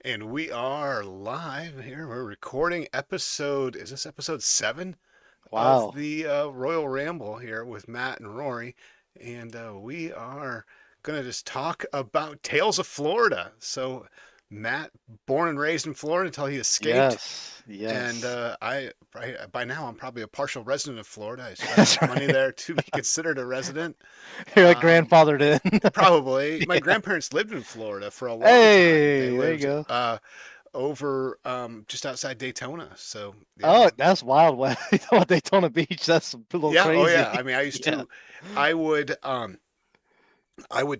And we are live here. We're recording episode, is this episode 7 of Wow. the Royal Ramble here with Matt and Rory. And we are going to just talk about Tales of Florida. So, Matt, born and raised in Florida until he escaped. Yes. And Yes. by now, I'm probably a partial resident of Florida. I spent That's enough money right. there to be considered a resident. You're like Um, grandfathered in. Probably. My Yeah. grandparents lived in Florida for a long time. They Hey, there you lived go. over just outside Daytona. So yeah, Oh, that's wild. Wow. You know what, Daytona Beach? That's a little yeah, oh yeah. crazy. I mean, I used Yeah. to, I would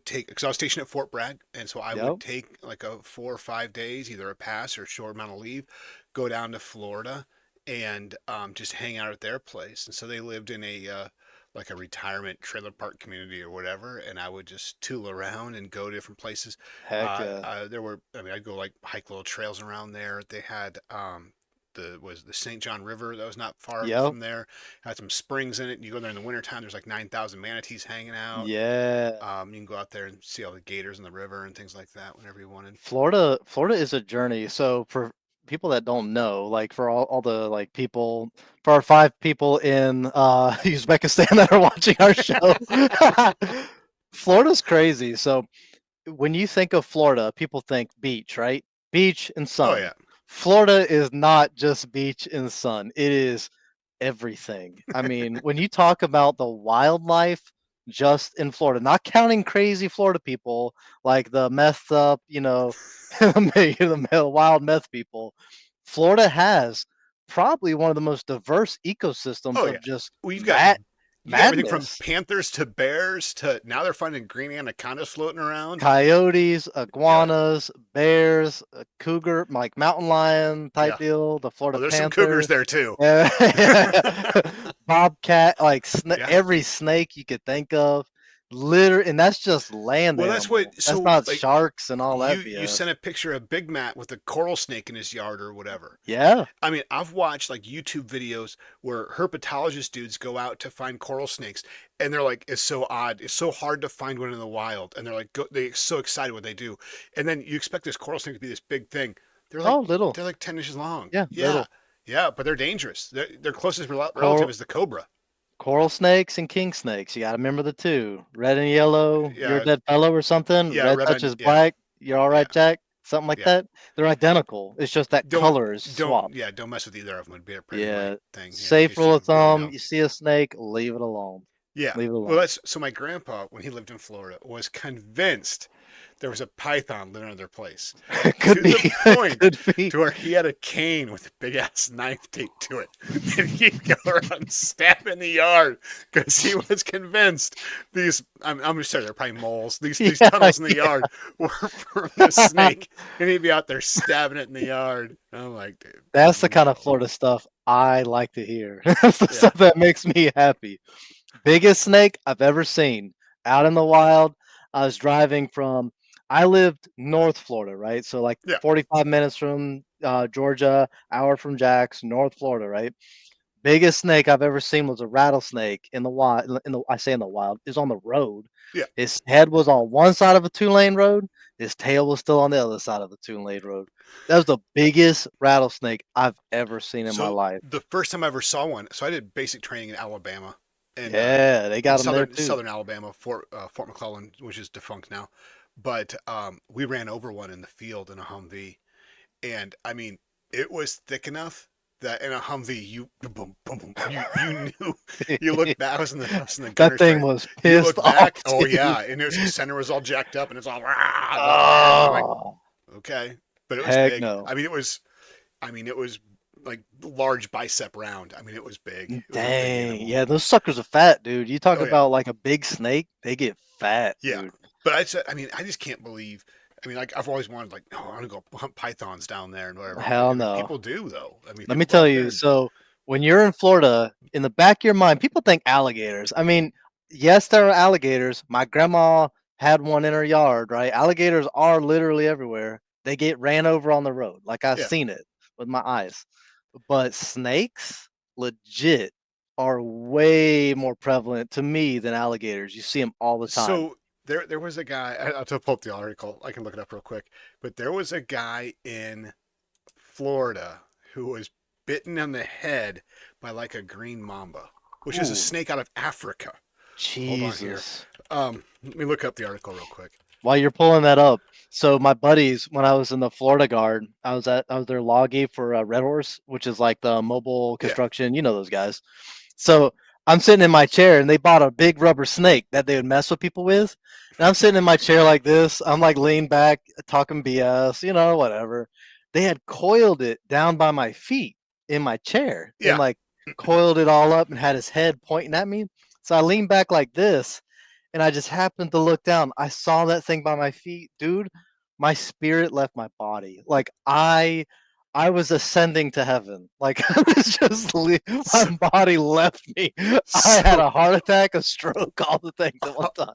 take because I was stationed at Fort Bragg, and so I would Yep. take like a 4 or 5 days, either a pass or a short amount of leave, go down to Florida and just hang out at their place. And so they lived in a like a retirement trailer park community or whatever, and I would just tool around and go to different places. Heck yeah. There were, I mean, I'd go like hike little trails around there. They had the St. John River that was not far Yep. from there. Had some springs in it. You go there in the wintertime, there's like 9,000 manatees hanging out. Yeah. You can go out there and see all the gators in the river and things like that whenever you wanted. Florida is a journey. So for people that don't know, like for all the like people, for our 5 people in Uzbekistan that are watching our show, Florida's crazy. So when you think of Florida, people think beach, right? Beach and Oh sun. yeah. Florida is not just beach and sun. It is everything. I mean, when you talk about the wildlife just in Florida, not counting crazy Florida people like the messed up, the wild meth people, Florida has probably one of the most diverse ecosystems Oh yeah. of just Well, you got everything from madness. panthers to bears to now they're finding green anacondas floating around. Coyotes, Yeah, iguanas, bears, cougar, like mountain lion type yeah. deal, the Oh, Florida there's some cougars panther, there too. uh, bobcat, like Yeah. every snake you could think of. And that's just land Well, that's what. animals. That's So not like sharks and all you that you BS. sent a picture of Big Matt with a coral snake in his yard or whatever. Yeah. I mean, I've watched like YouTube videos where herpetologist dudes go out to find coral snakes, and they're like, "It's so odd. It's so hard to find one in the wild." And they're like, they're so excited what they do, and then you expect this coral snake to be this big thing. They're like, Oh, little. they're like 10 inches long. Yeah, Yeah, little. yeah, but they're dangerous. Their closest relative Coral is the cobra. coral snakes and king snakes. You got to remember the two. Red and yellow. You're a Yeah, dead fellow or something. yeah, Red red on. touches Yeah, black. You're all yeah, right, Jack. Something like yeah. that. They're identical. It's just that Don't color is don't swapped. yeah, don't mess with either of them. Would be pretty my Yeah. thing. Yeah, in Safe case you rule of didn't really thumb, know. you see a snake, leave it alone. Yeah. Leave it Well, alone. that's so my grandpa, when he lived in Florida, was convinced there was a python living in their place Could to be. the point Could be. to where he had a cane with a big ass knife taped to it. And he'd go around stabbing the yard because he was convinced I'm just saying they're probably moles. These Yeah, tunnels in the yeah. yard were from the snake. And he'd be out there stabbing it in the yard. I'm like, dude, That's the kind of no. Florida stuff I like to hear. That's the Yeah. stuff that makes me happy. Biggest snake I've ever seen out in the wild. I was driving from I lived North Florida, right? So like Yeah. 45 minutes from Georgia, hour from Jax, North Florida, right? Biggest snake I've ever seen was a rattlesnake in the wild. I say in the wild, is on the road. Yeah. His head was on one side of a 2-lane road. His tail was still on the other side of the 2-lane road. That was the biggest rattlesnake I've ever seen in my So life. the first time I ever saw one, so I did basic training in Alabama, and Yeah, they in got them there too. southern Alabama, Fort McClellan, which is defunct now. But we ran over one in the field in a Humvee, and I mean, it was thick enough that in a Humvee, you boom, boom, boom, you knew. You look back. I was in the That gunner's thing turret. was You pissed look off, back. Oh dude. yeah, and the center was all jacked up, and it's all rah, it's all mad. I'm like, Oh, okay, but it was heck big. no. I mean, it was like large bicep round. I mean, it was big. It was a big Dang. animal. Yeah, those suckers are fat, dude. You talk Oh yeah, about like a big snake, they get fat, yeah. dude. But I said, I mean, I just can't believe. I mean, like I've always wanted, like, oh, I want to go hunt pythons down there and whatever. But Hell I mean, no. people do though. I mean, Let me people go tell out there you, and so when you're in Florida, in the back of your mind, people think alligators. I mean, yes, there are alligators. My grandma had one in her yard, right? Alligators are literally everywhere. They get ran over on the road. Like I've yeah. seen it with my eyes. But snakes, legit, are way more prevalent to me than alligators. You see them all the time. So there was a guy. I'll have to pull up the article. I can look it up real quick. But there was a guy in Florida who was bitten on the head by like a green mamba, which is a Ooh, snake out of Africa. Hold on here. Jesus. Let me look up the article real quick. While you're pulling that up, so my buddies, when I was in the Florida Guard, I was their loggy for Red Horse, which is like the mobile Yeah. construction. You know those guys. So I'm sitting in my chair, and they bought a big rubber snake that they would mess with people with. And I'm sitting in my chair like this. I'm like leaned back, talking BS, whatever. They had coiled it down by my feet in my chair, and Yeah. like coiled it all up, and had his head pointing at me. So I leaned back like this, and I just happened to look down. I saw that thing by my feet, dude. My spirit left my body. Like I was ascending to heaven. Like I was just my So, body left me. I had so a heart attack, a stroke, all the things at one time.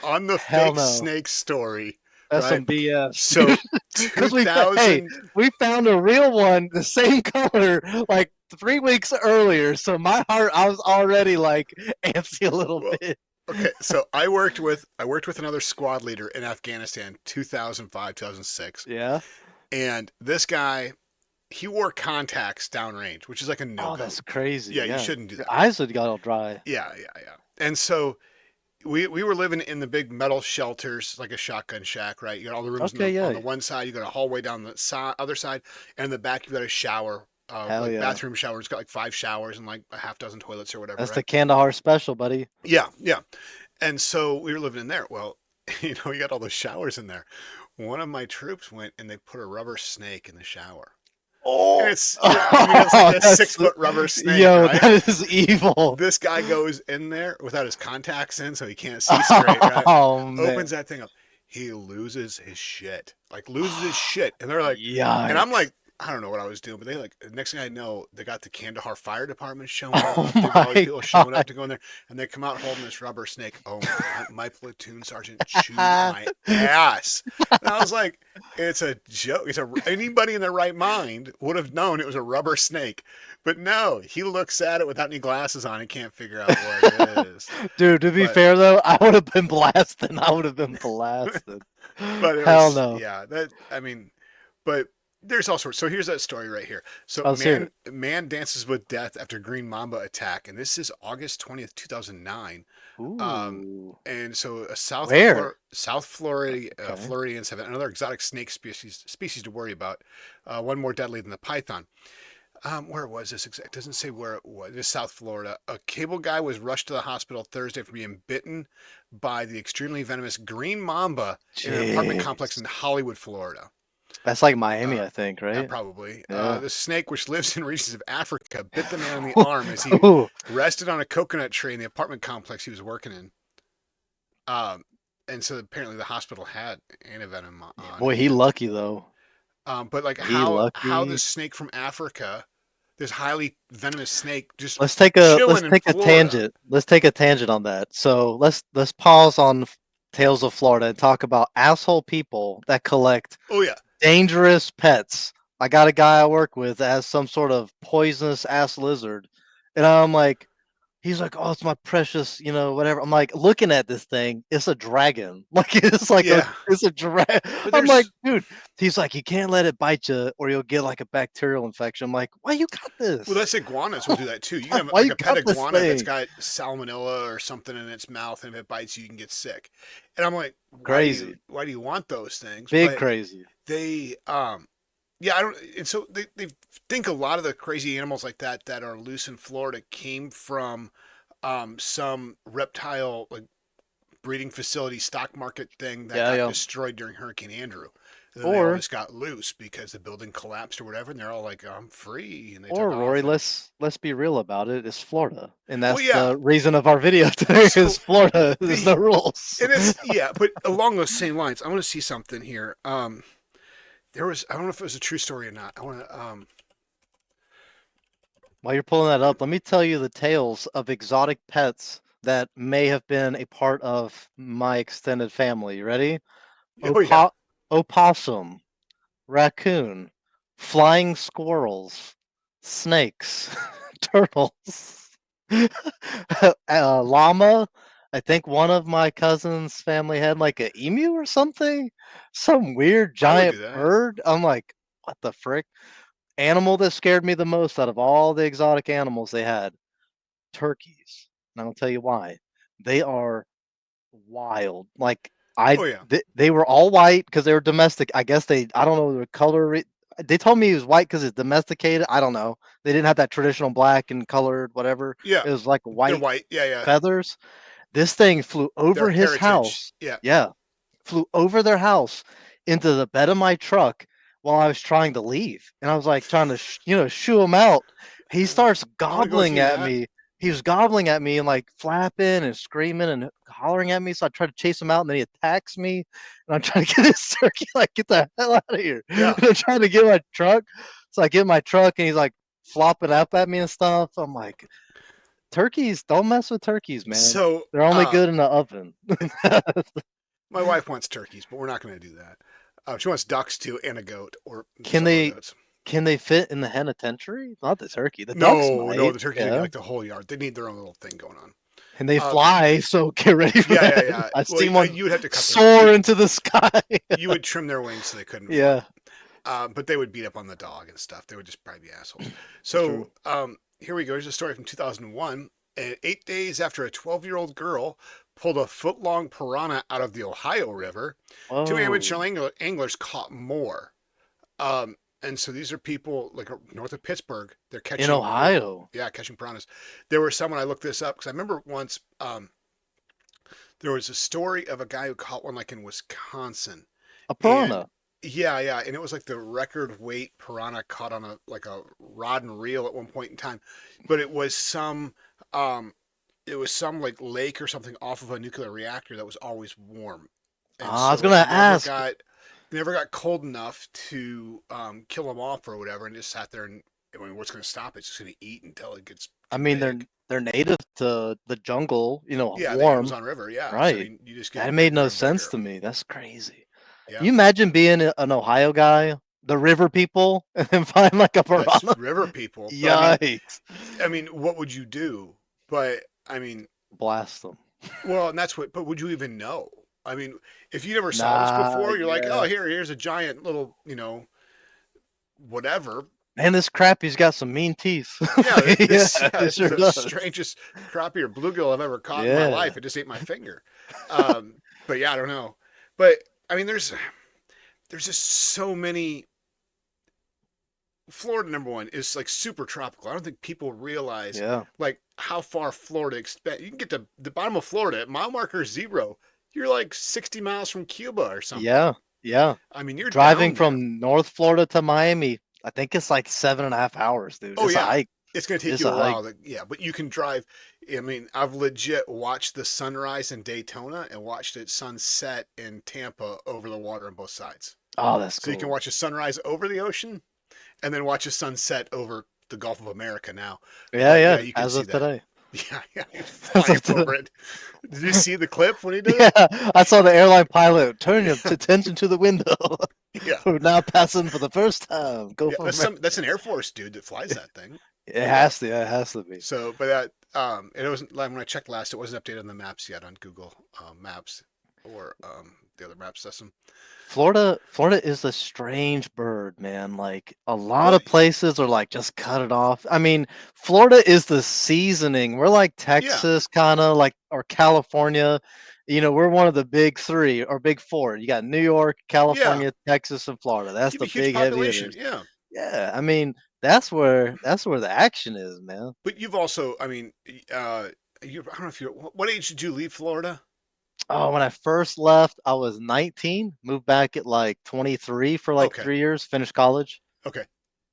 on the Hell fake no. snake story, That's right? some BS, So Because hey, 2000. we found a real one, the same color, like 3 weeks earlier. So my heart, I was already like antsy a little Well, bit. okay. So I worked with another squad leader in Afghanistan, 2005, 2006, Yeah. and this guy he wore contacts downrange, which is like a no Oh, go. that's crazy. Yeah, you Yeah. shouldn't do Your that, right? eyes would get all dry. Yeah, yeah, yeah. And so we were living in the big metal shelters, like a shotgun shack, right? You got all the rooms Okay, on yeah. the one side, you got a hallway down the other side, and in the back you got a shower, Hell like yeah. bathroom shower. It's got like 5 showers and like a half dozen toilets or whatever, That's the right? Kandahar special, buddy. Yeah, yeah. And so we were living in there. Well, you got all those showers in there. One of my troops went and they put a rubber snake in the shower. And Oh, I mean, it's like oh a that's 6 foot rubber snake, yo, right? that is evil. This guy goes in there without his contacts in, so he can't see straight, right? Oh Opens man. that thing up. He loses his shit. Like, loses his shit. And they're like, and I'm Yikes. like, I don't know what I was doing, but they like, the next thing I know, they got the Kandahar Fire Department showing Oh up. They got all these my people showing up god. to go in there, and they come out holding this rubber snake. Oh my platoon sergeant chewed my ass. And I was like, it's a joke. Anybody in their right mind would have known it was a rubber snake. But no, he looks at it without any glasses on and can't figure out what it is. Dude, to be But fair though, I would have been blasted. I would have been blasted. but it Hell was, no. yeah, that I mean, but there's all sorts. So here's that story right here. So Let's hear it. man dances with death after green mamba attack, and this is August 20th, 2009. Ooh. And so a Where? South Florida Okay. Floridians have another exotic snake species to worry about. One more deadly than the python. Where was this exact? It doesn't say where it was. This is South Florida. A cable guy was rushed to the hospital Thursday for being bitten by the extremely venomous green mamba in an apartment complex Jeez. in Hollywood, Florida. That's like Miami, Uh, I think, right? Probably. Yeah. The snake, which lives in regions of Africa, bit the man on the arm as he Ooh. rested on a coconut tree in the apartment complex he was working in. Um, and so apparently the hospital had antivenom on Boy, he hand. lucky though. But like He how this lucky. snake from Africa, this highly venomous snake, just Let's chilling in take a Florida. tangent. Let's take a tangent on that. So let's pause on Tales of Florida and talk about asshole people that collect Oh yeah, dangerous pets. I got a guy I work with that has some sort of poisonous ass lizard, and I'm like, he's like, "Oh, it's my precious, whatever." I'm like, looking at this thing, it's a dragon. Like yeah. it's a dragon. But I'm like, there's dude. He's like, you can't let it bite you, or you'll get like a bacterial infection. I'm like, why you got well, this? that's iguanas will do that too. You can have Why like you a pet got this iguana that's thing? got salmonella or something in its mouth, and if it bites you, you can get sick. And I'm like, Crazy, why do you want those things? big But crazy. they yeah, I don't. And so they think a lot of the crazy animals like that are loose in Florida came from some reptile like breeding facility stock market thing that Yeah, got yeah. destroyed during Hurricane Andrew. And then they all Or just got loose because the building collapsed or whatever, and they're all like, "I'm free," and they took or Rory, off. And let's be real about it. It's Florida, and well, that's yeah. the reason of our video today. So Is Florida? There's the no rules. and it's yeah, but along those same lines, I want to see something here. There was I don't know if it was a true story or not. I want to While you're pulling that up, let me tell you the tales of exotic pets that may have been a part of my extended family. You ready? oh yeah, Opossum, raccoon, flying squirrels, snakes, turtles, llama, I think one of my cousin's family had like a emu or something, some weird I would do giant that. bird. I'm like, what the frick? Animal that scared me the most out of all the exotic animals they had, turkeys. And I'll tell you why. They are wild. Like Oh yeah, they were all white because they were domestic. I guess I don't know the color. They told me he was white because it's domesticated. I don't know. They didn't have that traditional black and colored whatever. yeah. It was like They're white white. Yeah, yeah. feathers. This thing flew Their over his heritage. house. Yeah. Yeah, flew over their house into the bed of my truck while I was trying to leave. And I was like trying to, shoo him out. He starts I want to go with gobbling you, at Matt. me. He was gobbling at me and like flapping and screaming and hollering at me. So I tried to chase him out and then he attacks me. And I'm trying to get his turkey, like, get the hell out of here. Yeah. And I'm trying to get my truck. So I get my truck and he's like flopping up at me and stuff. I'm like, turkeys, don't mess with turkeys, man. So, They're only good in the oven. my wife wants turkeys, but we're not going to do that. She wants ducks too, and a goat or Can several they goats. can they fit in the penitentiary? Not the turkey. The ducks No, no, might, the turkeys would need yeah. like the whole yard. They need their own little thing going on. And they Um, fly, so get ready for yeah, yeah, that. yeah. I've Well, seen one you would have to cut their wing. soar into the sky. You would trim their wings so they couldn't fly. Yeah, But they would beat up on the dog and stuff. They would just probably be assholes. true. So here we go. Here's a story from 2001. And 8 days after a 12-year-old girl pulled a foot-long piranha out of the Ohio River, two Whoa. amateur anglers caught more. And so these are people like north of Pittsburgh. They're In catching, Ohio. yeah, catching piranhas. There was someone I looked this up because I remember once there was a story of a guy who caught one like in Wisconsin, A and piranha. yeah, yeah, and it was like the record weight piranha caught on a like a rod and reel at one point in time, but um, it was some like lake or something off of a nuclear reactor that was always warm, and I was so it gonna never ask. got cold enough to kill them off or whatever, and just sat there and I mean, what's going to stop it? It's just going to eat until it gets I too mean, big. they're native to the jungle, Yeah, the warm, Amazon River. Yeah, so right? you just That get made bigger no and sense bigger. to me. That's crazy. Yeah, You imagine being an Ohio guy, the river people, and then find like a that's piranha? river people. But Yikes! I mean, what would you do? But I mean, Blast them. well, and that's what. But would you even know? I mean, if you never saw this Nah, before, you're like, oh, yeah. here's a giant little, whatever. Man, this crappie's got some mean teeth. Yeah, Yeah, it this is sure the does. strangest crappie or bluegill I've ever caught in my Yeah, life. It just ate my finger. But yeah, I don't know. But I mean, there's just so many. Florida, number one, is like super tropical. I don't think people realize yeah, like how far Florida expand. You can get to the bottom of Florida at mile marker zero. You're like 60 miles from Cuba or yeah, something. yeah. I mean, you're Driving down there. from North Florida to Miami, I think it's like 7.5 hours, dude. Oh It's a yeah, hike. it's going to take It's you a a hike. while. Yeah, but you can drive. I mean, I've legit watched the sunrise in Daytona and watched it sunset in Tampa over the water on both sides. Oh, that's So you can cool. watch a sunrise over the ocean and then watch a sunset over the Gulf of America now. Yeah, But yeah, yeah. you can As see of that. today. Yeah, yeah, he's As flying of today. over it. Did you see the clip when he did Yeah, it? I saw the airline pilot turn your attention to the window. Yeah, We're now passing for the first time. Go yeah. for That's America. an Air Force dude that flies that thing. It Yeah. has to. Yeah, it has to be. So, but that and it wasn't like when I checked last, it wasn't updated on the maps yet on Google Maps or the other map system. Florida is a strange bird, man. Like a lot Well, of places are like just cut it off. I mean, Florida is the seasoning. We're like yeah, Texas, kind of like, or California. We're one of the big three or big four. You got New York, yeah. California, Texas, and Florida. That's You have the a huge big heavy population. hitters. Yeah, Yeah, I mean, that's where the action is, man. but you've also, I mean, I don't know if you. What age did you leave Florida? Oh, when I first left, I was 19, moved back at like 23 for like Okay, 3 years, finished college. okay.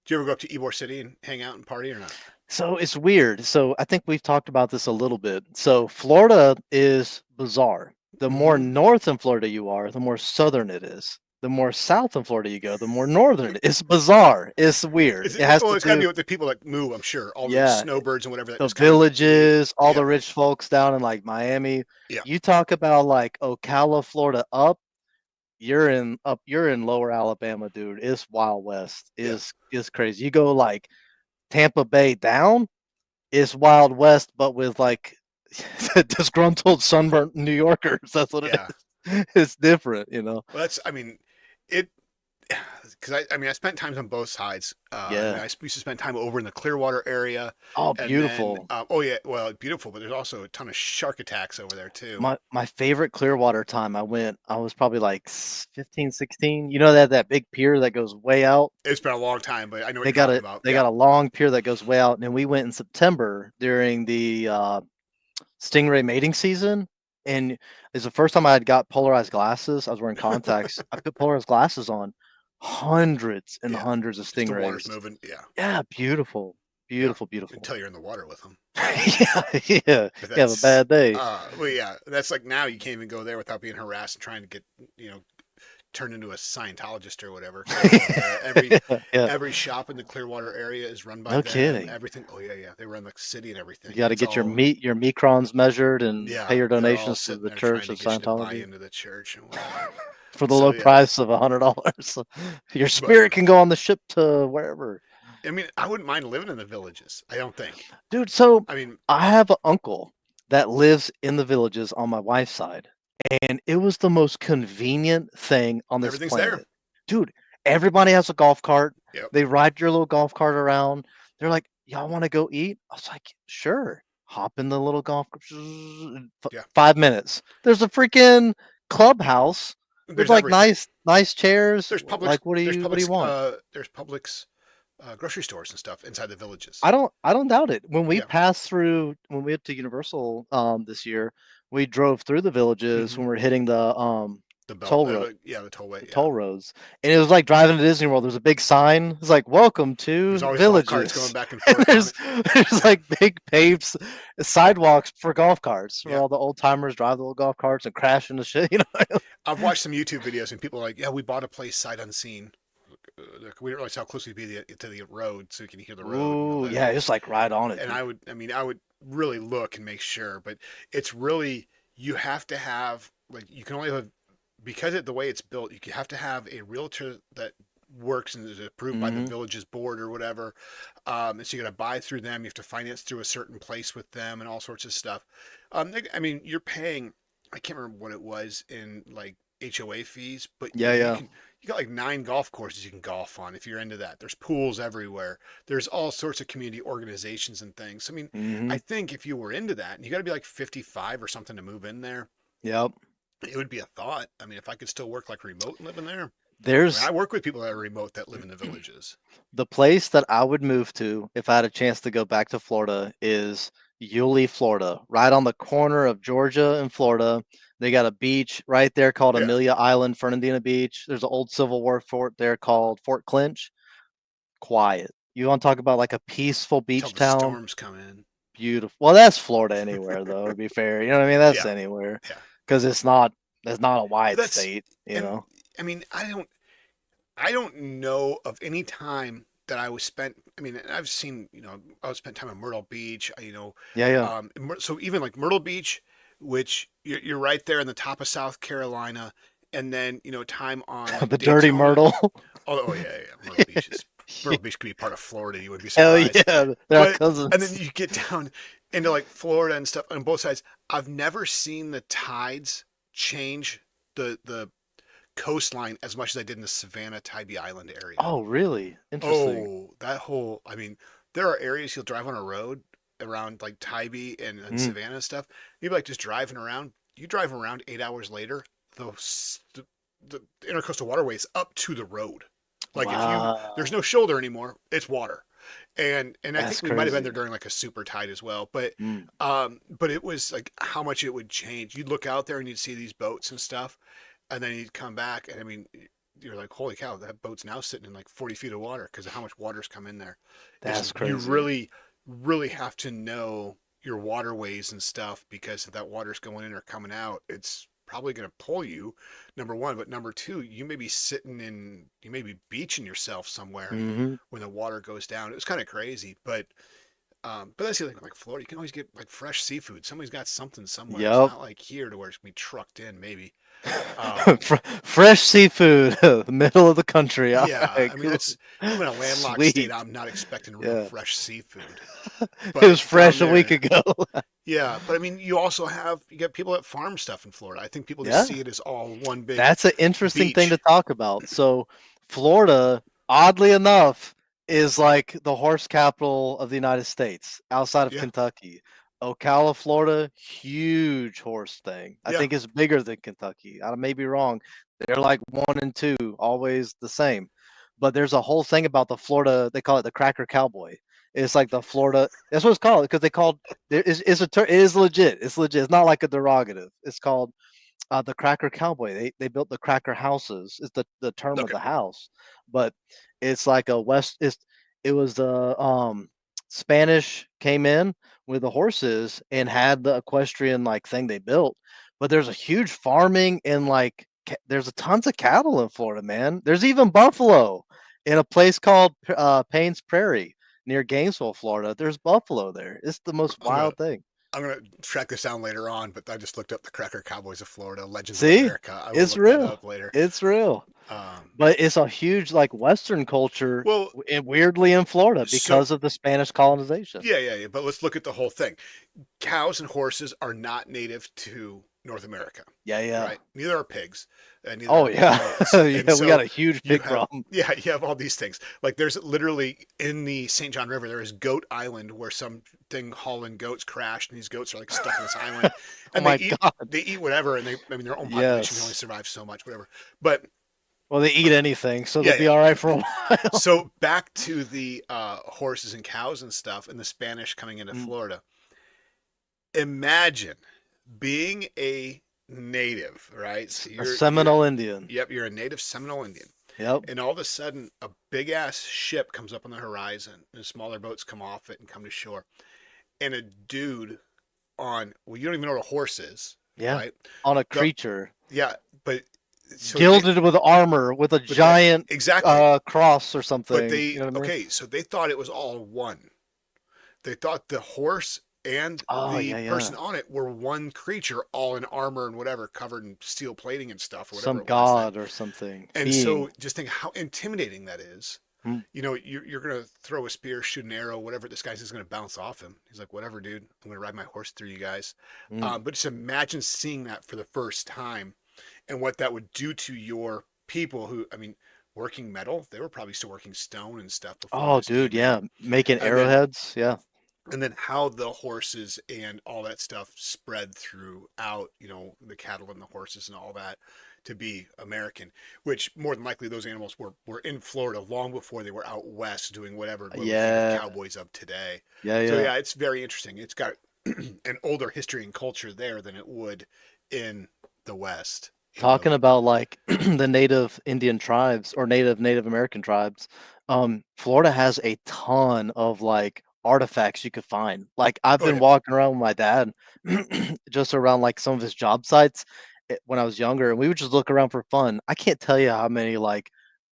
Do you ever go up to Ybor City and hang out and party or not? So it's weird. So I think we've talked about this a little bit. So Florida is bizarre. The more Mm-hmm. north in Florida you are, the more southern it is. The more south in Florida you go, the more northern it is. It's bizarre. It's weird. It has Well, to it's got to do, be with the people that move. I'm sure all the yeah, snowbirds and whatever that the just kind of leave. villages, all the Yeah, rich folks down in like Miami. yeah, You talk about like Ocala, Florida up, you're in lower Alabama, dude. It's Wild West. yeah. Is crazy. You go like Tampa Bay down, it's Wild West, but with like disgruntled, sunburnt New Yorkers. That's what it Yeah. is. It's different, you know. Well, that's, I mean, it, because I mean, I spent times on both sides. I mean, Yeah. I used to spend time over in the Clearwater area, Oh, and then, beautiful. oh yeah, well, beautiful, but there's also a ton of shark attacks over there too. My favorite Clearwater time I went, I was probably like 15, 16. You know that big pier that goes way out? It's been a long time, but I know what They you're got talking a about. they Yeah, got a long pier that goes way out, and we went in September during the stingray mating season, and it's the first time I had got polarized glasses. I was wearing contacts. I put polarized glasses on. Hundreds and yeah. hundreds of Just the water's stingrays. moving. Yeah, Yeah, beautiful, yeah. beautiful, beautiful. Until you're in the water with them. Yeah, yeah. But You have a that's, bad day. well, yeah, that's like now you can't even go there without being harassed and trying to get, you know, turned into a Scientologist or whatever. Because they go there Yeah, yeah. every shop in the Clearwater area is run by No them. kidding. Everything. Oh yeah, yeah. They run the city and You everything. got to It's get your all, meat, your microns measured, and pay yeah. your They're all donations to sitting the there trying Church to of get you to buy Scientology into the church and whatever. for the So low yeah, price of $100. Your but spirit can go on the ship to wherever. I mean, I wouldn't mind living in the villages. I don't think. Dude, so I mean, I have an uncle that lives in the villages on my wife's side, and it was the most convenient thing on this everything's there. planet. Dude, everybody has a golf cart. Yep. They ride your little golf cart around. They're like, "Y'all want to go eat?" I was like, "Sure." Hop in the little golf cart. 5 minutes. There's a freaking clubhouse with There's like everything. nice chairs. There's Publix. Like, what do There's you Publix. want? There's Publix grocery stores and stuff inside the villages. I don't doubt it. Yeah. When we went to Universal this year, we drove through the villages Hmm. when we are hitting the The belt. toll road Yeah, the tollway. Yeah. toll roads. And it was like driving to Disney World. There's a big sign. It's like welcome There's to always golf carts going villages. back and And forth on it. there's like big paved sidewalks for golf carts where Yeah. all the old timers drive the little golf carts and crash into shit, you know. I've watched some YouTube videos and people are like, yeah, we bought a place sight unseen. We didn't realize how close we'd be to the road so we can hear the road and all Ooh, that. yeah, it's like right on it, And dude. I mean, I would really look and make sure, but it's really, you have to have, like, you can only have, because of the way it's built, you have to have a realtor that works and is approved by the Hmm. village's board or whatever. And so you got to buy through them. You have to finance through a certain place with them and all sorts of stuff. I mean, you're paying, I can't remember what it was in like HOA fees, but Yeah, you yeah. can, you got like 9 golf courses you can golf on if you're into that. There's pools everywhere. There's all sorts of community organizations and things. I mean, I Hmm. think if you were into that, and you got to be like 55 or something to move in there, Yep. it would be a thought. I mean, if I could still work like remote and live in there, I mean, There's I work with people that are remote that live in the villages. the place that I would move to if I had a chance to go back to Florida is Yulee, Florida, right on the corner of Georgia and Florida. They got a beach right there called Yeah, Amelia Island, Fernandina Beach. There's an old Civil War fort there called Fort Clinch. Quiet. You want to talk about like a peaceful until beach the town? storms come in. Beautiful. Well, that's Florida anywhere, though, to be fair. You know what I mean? That's Yeah, anywhere yeah. because it's not a But wide that's, state, you and know? I mean, I don't know of any time that I was spent. I mean, I've seen, you know, I spent time in Myrtle Beach, you know, Yeah, yeah. so even like Myrtle Beach, which you're right there in the top of South Carolina, and then you know time on like The dirty Daytona. Myrtle. Oh yeah, yeah. Myrtle Beach could be part of Florida. You would be Hell surprised. yeah. They're our But and then cousins. you get down into like Florida and stuff on both sides. I've never seen the tides change the coastline as much as I did in the Savannah Tybee Island area. Oh, really? Interesting. Oh, that whole, I mean, there are areas you'll drive on a road around like Tybee and Mm. Savannah and stuff. You'd be like just driving around. You drive around 8 hours later, the intercoastal waterway is up to the road. Like if you, there's Wow. no shoulder anymore, it's water. And I think That's we might have been there crazy. during like a super tide as well. But Mm. but it was like how much it would change. You'd look out there and you'd see these boats and stuff, and then you'd come back, and I mean, you're like, holy cow, that boat's now sitting in like 40 feet of water because of how much water's come in there. That's You crazy. really, really have to know your waterways and stuff because if that water's going in or coming out, it's probably going to pull you, number one. But number two, you may be beaching yourself somewhere Hmm. when the water goes down. It was kind of crazy, but But that's the other thing, like Florida, you can always get like fresh seafood. Somebody's got something somewhere. It's Yep. not like here to where it's gonna be trucked in, maybe. Um, Fresh seafood, the middle of the country. All yeah, right, I mean cool. that's I'm in a landlocked state. Sweet. I'm not expecting real Yeah. fresh seafood, It but was down fresh a week there, ago. yeah. But I mean, you get people that farm stuff in Florida. I think people just Yeah. see it as all one big That's an interesting thing to beach. talk about. So, Florida, oddly enough, is like the horse capital of the United States outside of Yeah, Kentucky. Ocala, Florida, huge horse thing. I yeah. think it's bigger than Kentucky. I may be wrong. They're like one and two, always the same. But there's a whole thing about the Florida, they call it the Cracker Cowboy. It's like the Florida, that's what it's called because they called, it is legit. It's legit. It's not like a derogative. It's called the Cracker Cowboy. They built the Cracker houses. Is the term of Okay, the house, but it's like a west. It was the Spanish came in with the horses and had the equestrian like thing they built. But there's a huge farming and like there's a tons of cattle in Florida, man. There's even buffalo in a place called Payne's Prairie near Gainesville, Florida. There's buffalo there. It's the most I'm gonna wild thing. I'm gonna track this down later on. But I just looked up the Cracker Cowboys of Florida, Legends of See, America. I will it's look that real. up later. It's real. Um, But it's a huge, like, Western culture, well, weirdly in Florida so because of the Spanish colonization. yeah. But let's look at the whole thing. Cows and horses are not native to North America, Yeah, yeah. right? Neither are pigs, and neither Oh, are yeah. goats. And Yeah, we got so a huge you pig have problem. yeah, you have all these things. Like there's literally in the St. John River, there is Goat Island where some thing hauling goats crashed, and these goats are like stuck in this island, Oh and my god. they eat whatever, and they I mean their own population can only Yes. survive so much, whatever. But Well, they eat anything, so they'll yeah, be yeah. alright for a while. So back to the horses and cows and stuff, and the Spanish coming into Mm, Florida. Imagine being a native, right? So a you're Seminole Indian. yep, you're a native Seminole Indian. Yep. And all of a sudden a big ass ship comes up on the horizon and smaller boats come off it and come to shore. And a dude on well, you don't even know what a horse is, Yeah. right? On a The creature, yeah, but so they gilded with armor, with a but that giant, exactly. cross or But something, you they know what I mean? okay, so they thought it was all one. They thought the horse and Oh, the yeah, person yeah. on it were one creature, all in armor and whatever, covered in steel plating and stuff, or whatever Some it was then. god or something, And being. so just think how intimidating that is. Mm, You know, you're going to throw a spear, shoot an arrow, whatever. This guy's just going to bounce off him. He's like, whatever, dude. I'm going to ride my horse through you guys. mm. But just imagine seeing that for the first time and what that would do to your people who, I mean, working metal, they were probably still working stone and stuff before Oh, this dude, came in. yeah, making And then arrowheads, yeah. how the horses and all that stuff spread throughout, you know, the cattle and the horses and all that to be American, which more than likely those animals were in Florida long before they were out west doing whatever what we think of Yeah, cowboys of today. yeah, So yeah. yeah, it's very interesting. It's got an older history and culture there than it would in the west, you know. Talking about like the native Indian tribes or Native American tribes, Florida has a ton of like artifacts you could find. Like I've Oh been yeah, walking around with my dad just around like some of his job sites when I was younger, and we would just look around for fun. I can't tell you how many like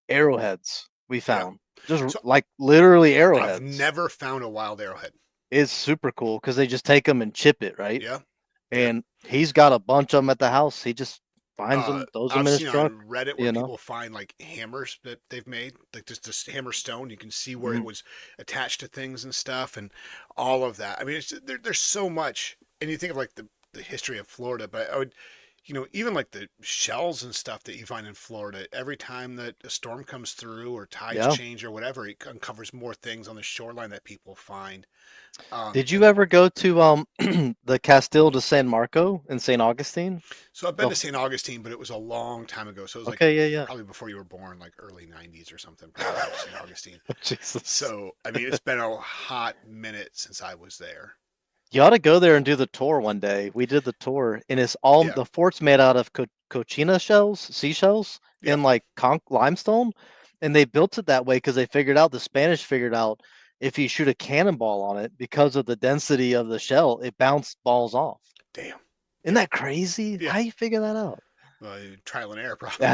arrowheads we yeah. found. Just So like literally I've arrowheads. never found a wild arrowhead. It's super cool because they just take them and chip it, right? Yeah, yeah. And he's got a bunch of them at the house. He just finds them, throws them I've in his seen on truck, Reddit where you know? people find like hammers that they've made, like just this hammer stone. You can see where it Mm, was attached to things and stuff, and all of that. I mean, there's so much, and you think of like the history of Florida, but I would, you know, even like the shells and stuff that you find in Florida. Every time that a storm comes through or tides yeah. change or whatever, it uncovers more things on the shoreline that people find. Did you And ever go to, the Castillo de San Marco in St. Augustine? so I've been The to f St. Augustine, but it was a long time ago. So it was like Okay, yeah, yeah. probably before you were born, like early 90s or something. Probably went to St. Augustine. Jesus. So, I mean, it's been a hot minute since I was there. You ought to go there and do the tour one day. We did the tour, and it's all Yeah. the fort's made out of cochina shells, seashells, Yep. and like limestone, and they built it that way because they figured out the Spanish figured out if you shoot a cannonball on it because of the density of the shell, it bounced balls off. Damn. Isn't Yep. that crazy? Yeah. How you figure that out? Trial and error, probably.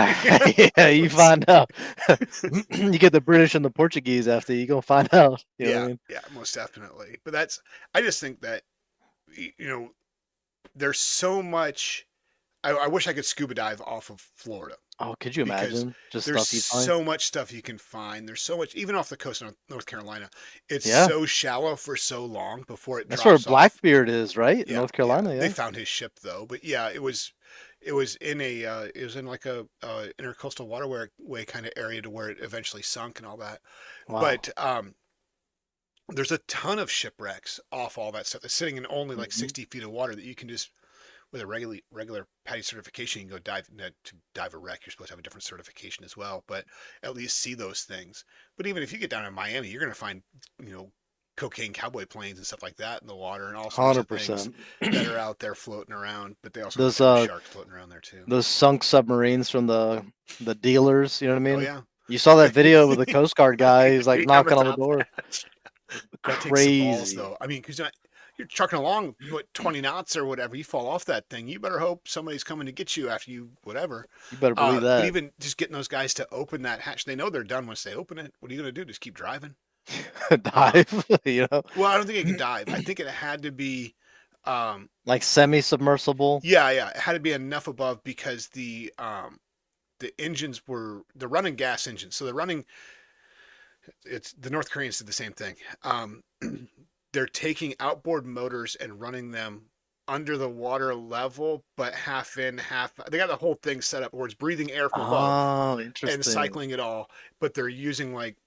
Yeah, you find out. You get the British and the Portuguese after you go find out. You know what I Yeah, mean? yeah, most definitely. But that's, I just think that, there's so much. I wish I could scuba dive off of Florida Oh, could you because imagine just there's stuff you'd find? so much stuff you can find. There's so much, even off the coast of North Carolina. It's Yeah, so shallow for so long before it that's where drops off. Blackbeard is, right? In Yeah, North yeah. Carolina. They Yeah. found his ship though, but yeah, it was in it was in like a intercoastal waterway kind of area to where it eventually sunk and all that. Wow. But there's a ton of shipwrecks off all that stuff that's sitting in only like Hmm. 60 feet of water that you can just, with a regular PADI certification, you can go dive to dive a wreck. You're supposed to have a different certification as well, but at least see those things. But even if you get down in Miami, you're going to find, you know, cocaine cowboy planes and stuff like that in the water and all sorts of things 100%. that are out there floating around. But they also have a Those ton of sharks floating around there too. those sunk submarines from the dealers. You know what I Oh mean? yeah, You saw that video with the Coast Guard guy. He's like on the knocking on the top door. hatch. That takes some balls Crazy. though. I mean, because you're trucking along what 20 knots or whatever, you fall off that thing. You better hope somebody's coming to get you after you whatever. You better believe But that. even just getting those guys to open that hatch, they know they're done once they open it. What are you going to do? Just keep driving? Um, Dive. You know, well, I don't think it could dive. I think it had to be, um, like semi-submersible. yeah, yeah, it had to be enough above because the engines were the running gas engines. So the running, it's the North Koreans did the same thing. They're taking outboard motors and running them under the water level, but half in, half. They got the whole thing set up where it's breathing air from above Oh, and interesting. cycling it all, but they're using like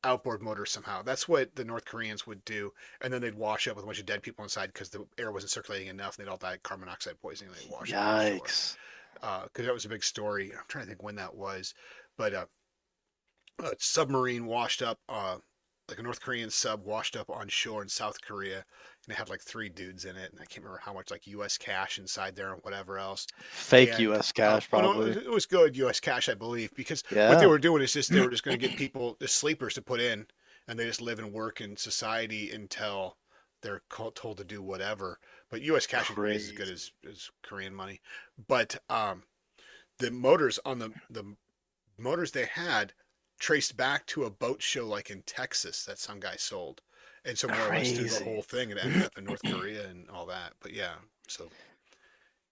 outboard motors somehow. That's what the North Koreans would do, and then they'd wash up with a bunch of dead people inside because the air wasn't circulating enough, and they'd all die of carbon monoxide poisoning. And they'd wash up on shore Yikes. because that was a big story. I'm trying to think when that was, but a submarine washed up, like a North Korean sub washed up on shore in South Korea, and it had like three dudes in it, and I can't remember how much like U.S. cash inside there and whatever else. Fake And US cash, oh no, probably. it was good U.S. cash, I believe, because what they Yeah. were doing is just they were just going to get people, the sleepers, to put in, and they just live and work in society until they're told to do whatever. But U.S. cash in Korea is as good Crazy. as Korean money. But the motors on the motors they had traced back to a boat show like in Texas that some guy sold. And so more or less through the whole Crazy. thing, it ended up in North Korea and all that. But yeah, so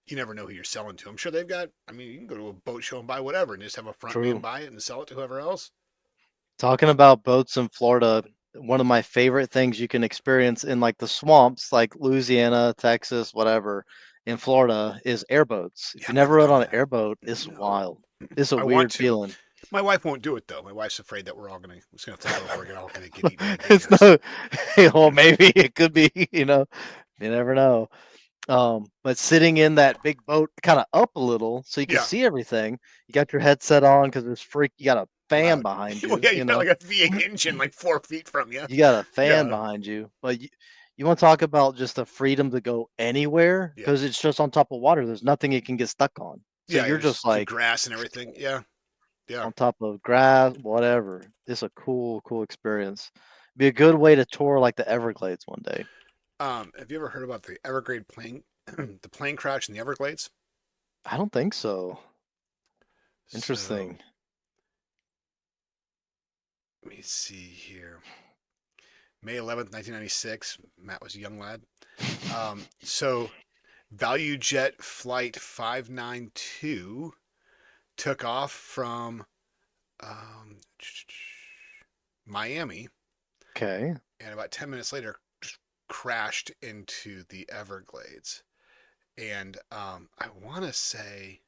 you never know who you're selling to. I'm sure they've got, I mean, you can go to a boat show and buy whatever and just have a front man True. buy it and sell it to whoever else. Talking about boats in Florida, one of my favorite things you can experience in like the swamps, like Louisiana, Texas, whatever, in Florida is airboats. If Yeah, you I've never never rode done on an that. airboat, it's No. wild. It's a I want weird to. feeling. My wife won't do it though. My wife's afraid that we're all gonna it's gonna flip over. We're all gonna get eaten by It's gators. no, well, maybe it could be, you never know. But sitting in that big boat kind of up a little so you can Yeah, see everything. You got your headset on because it's freak. You got a fan loud. behind Well, you, yeah, you got like a V8 engine like 4 feet from you. You got a fan Yeah, behind you. But you want to talk about just the freedom to go anywhere yeah, because it's just on top of water. There's nothing it can get stuck on. So yeah. you're You just just see like grass and everything. Yeah, yeah. on top of grass, whatever. It's a cool experience. Be a good way to tour like the Everglades one day. Have you ever heard about the Evergrade plane, the plane crash in the Everglades? I don't think so. So Interesting. let me see here. May 11th, 1996. Matt was a young lad. So Value Jet Flight 592 took off from um, Miami, Okay. and about 10 minutes later, just crashed into the Everglades. And I want to say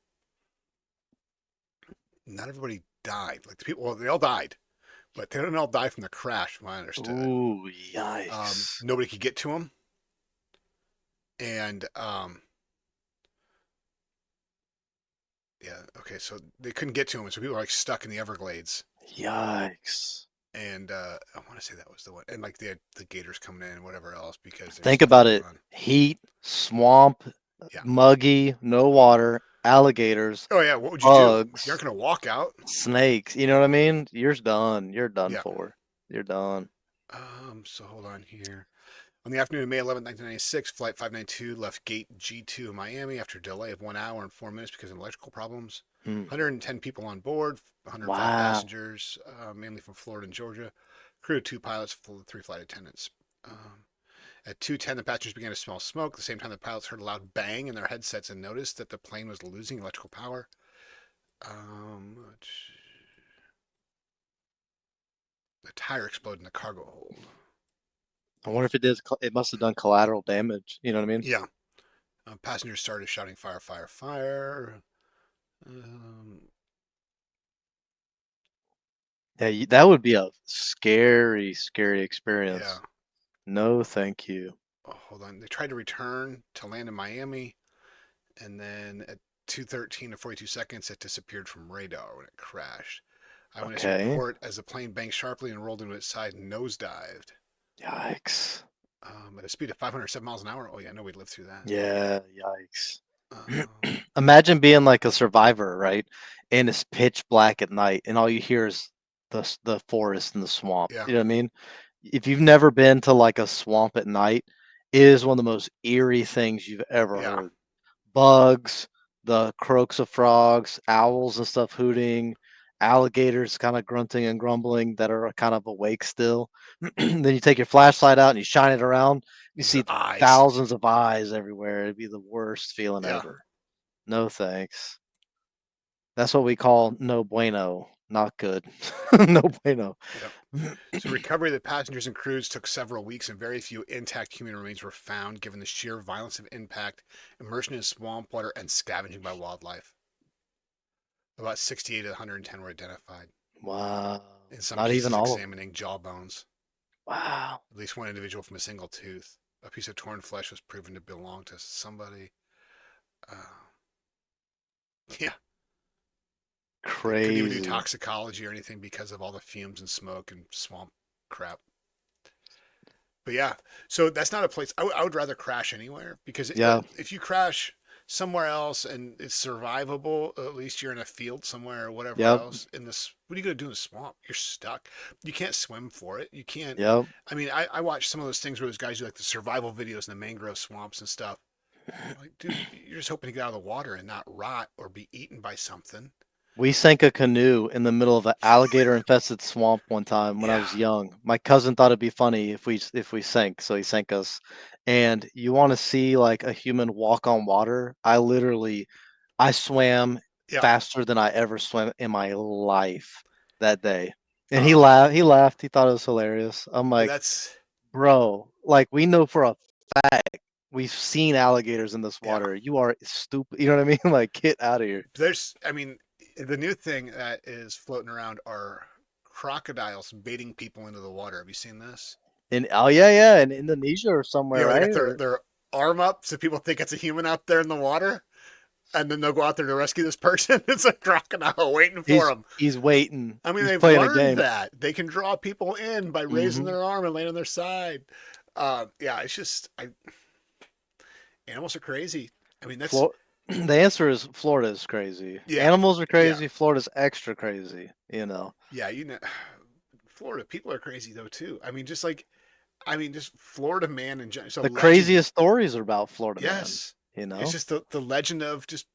not everybody died. Like the people, well, they all died, but they didn't all die from the crash, from what I understood. Ooh, yikes. Nobody could get to them, and yeah, okay, so they couldn't get to him, so people were like stuck in the Everglades. Yikes. And I want to say that was the one, and like they had the gators coming in and whatever else because there's Think stuff about going it. on. Heat, swamp, Yeah. muggy, no water, alligators, Oh yeah. What would you do? You aren't bugs, gonna walk out. snakes. You know what I mean? You're done. You're done Yeah. for. You're done. So hold on here. On the afternoon of May 11th, 1996, Flight 592 left Gate G2 in Miami after a delay of 1 hour and 4 minutes because of electrical problems. Hmm. 110 people on board, 105 Wow. passengers, mainly from Florida and Georgia. Crew, two pilots, three flight attendants. At 2:10, the passengers began to smell smoke. At the same time, the pilots heard a loud bang in their headsets and noticed that the plane was losing electrical power. Um, the tire exploded in the cargo hold. I wonder if it did. It must have done collateral damage. You know what I mean? Yeah. Passengers started shouting, "Fire, fire, fire." Um, Yeah, that would be a scary, scary yeah. experience. No, thank you. Oh, hold on. They tried to return to land in Miami, and then at 2:13 and 42 seconds, it disappeared from radar when it crashed. Eyewitness Okay. report as the plane banked sharply and rolled into its side and nosedived Yikes. at a speed of 507 miles an hour. Oh, yeah, I know we'd lived through that. Yeah, yikes. Um, Imagine being like a survivor, right? And it's pitch black at night, and all you hear is the forest and the swamp. yeah, You know what I mean? If you've never been to like a swamp at night, it is one of the most eerie things you've ever yeah. heard. Bugs, the croaks of frogs, owls and stuff hooting, alligators kind of grunting and grumbling that are kind of awake still. Then you take your flashlight out and you shine it around. You The see eyes. thousands of eyes everywhere. It'd be the worst feeling Yeah, ever. No thanks. That's what we call no bueno. Not good. No bueno. yep. So recovery of the passengers and crews took several weeks, and very few intact human remains were found, given the sheer violence of impact, immersion in swamp water, and scavenging by wildlife. About 68 of the 110 were identified, Wow. in some Not even cases all of them. examining jaw bones. Wow. At least one individual from a single tooth. A piece of torn flesh was proven to belong to somebody. Uh, yeah, they couldn't even do Crazy. toxicology or anything because of all the fumes and smoke and swamp crap. But yeah, so that's not a place I would rather crash anywhere because Yeah. if you crash somewhere else and it's survivable, at least you're in a field somewhere or whatever Yep. else. In this, what are you gonna do in the swamp? You're stuck. You can't swim for it. You can't. Yep. I mean, I watch some of those things where those guys do like the survival videos in the mangrove swamps and stuff. Like, dude, you're just hoping to get out of the water and not rot or be eaten by something. We sank a canoe in the middle of an alligator-infested swamp one time when I Yeah, was young. My cousin thought it'd be funny if we sank, so he sank us. And you want to see like a human walk on water? I swam yeah. faster than I ever swam in my life that day. And he Um, laughed. He laughed. He thought it was hilarious. I'm but like, that's bro, like we know for a fact we've seen alligators in this yeah. water. You are stupid. You know what I mean? Like, get out of here. There's, I mean, the new thing that is floating around are crocodiles baiting people into the water. Have you seen this? In oh yeah, yeah, in Indonesia or somewhere, Yeah, they got right? their Or their arm up so people think it's a human out there in the water, and then they'll go out there to rescue this person. It's a crocodile waiting for them. he's waiting. I mean, He's they've playing a learned game. that they can draw people in by raising Hmm. their arm and laying on their side. Yeah, it's just animals are crazy. I mean, that's Flor The answer is Florida is crazy. yeah, Animals are yeah, crazy. Florida's extra crazy. You know, yeah. You know, Florida people are crazy though too. I mean, just Florida man and so the legend. craziest stories are about Florida man. Yes, You it's know, just the legend of just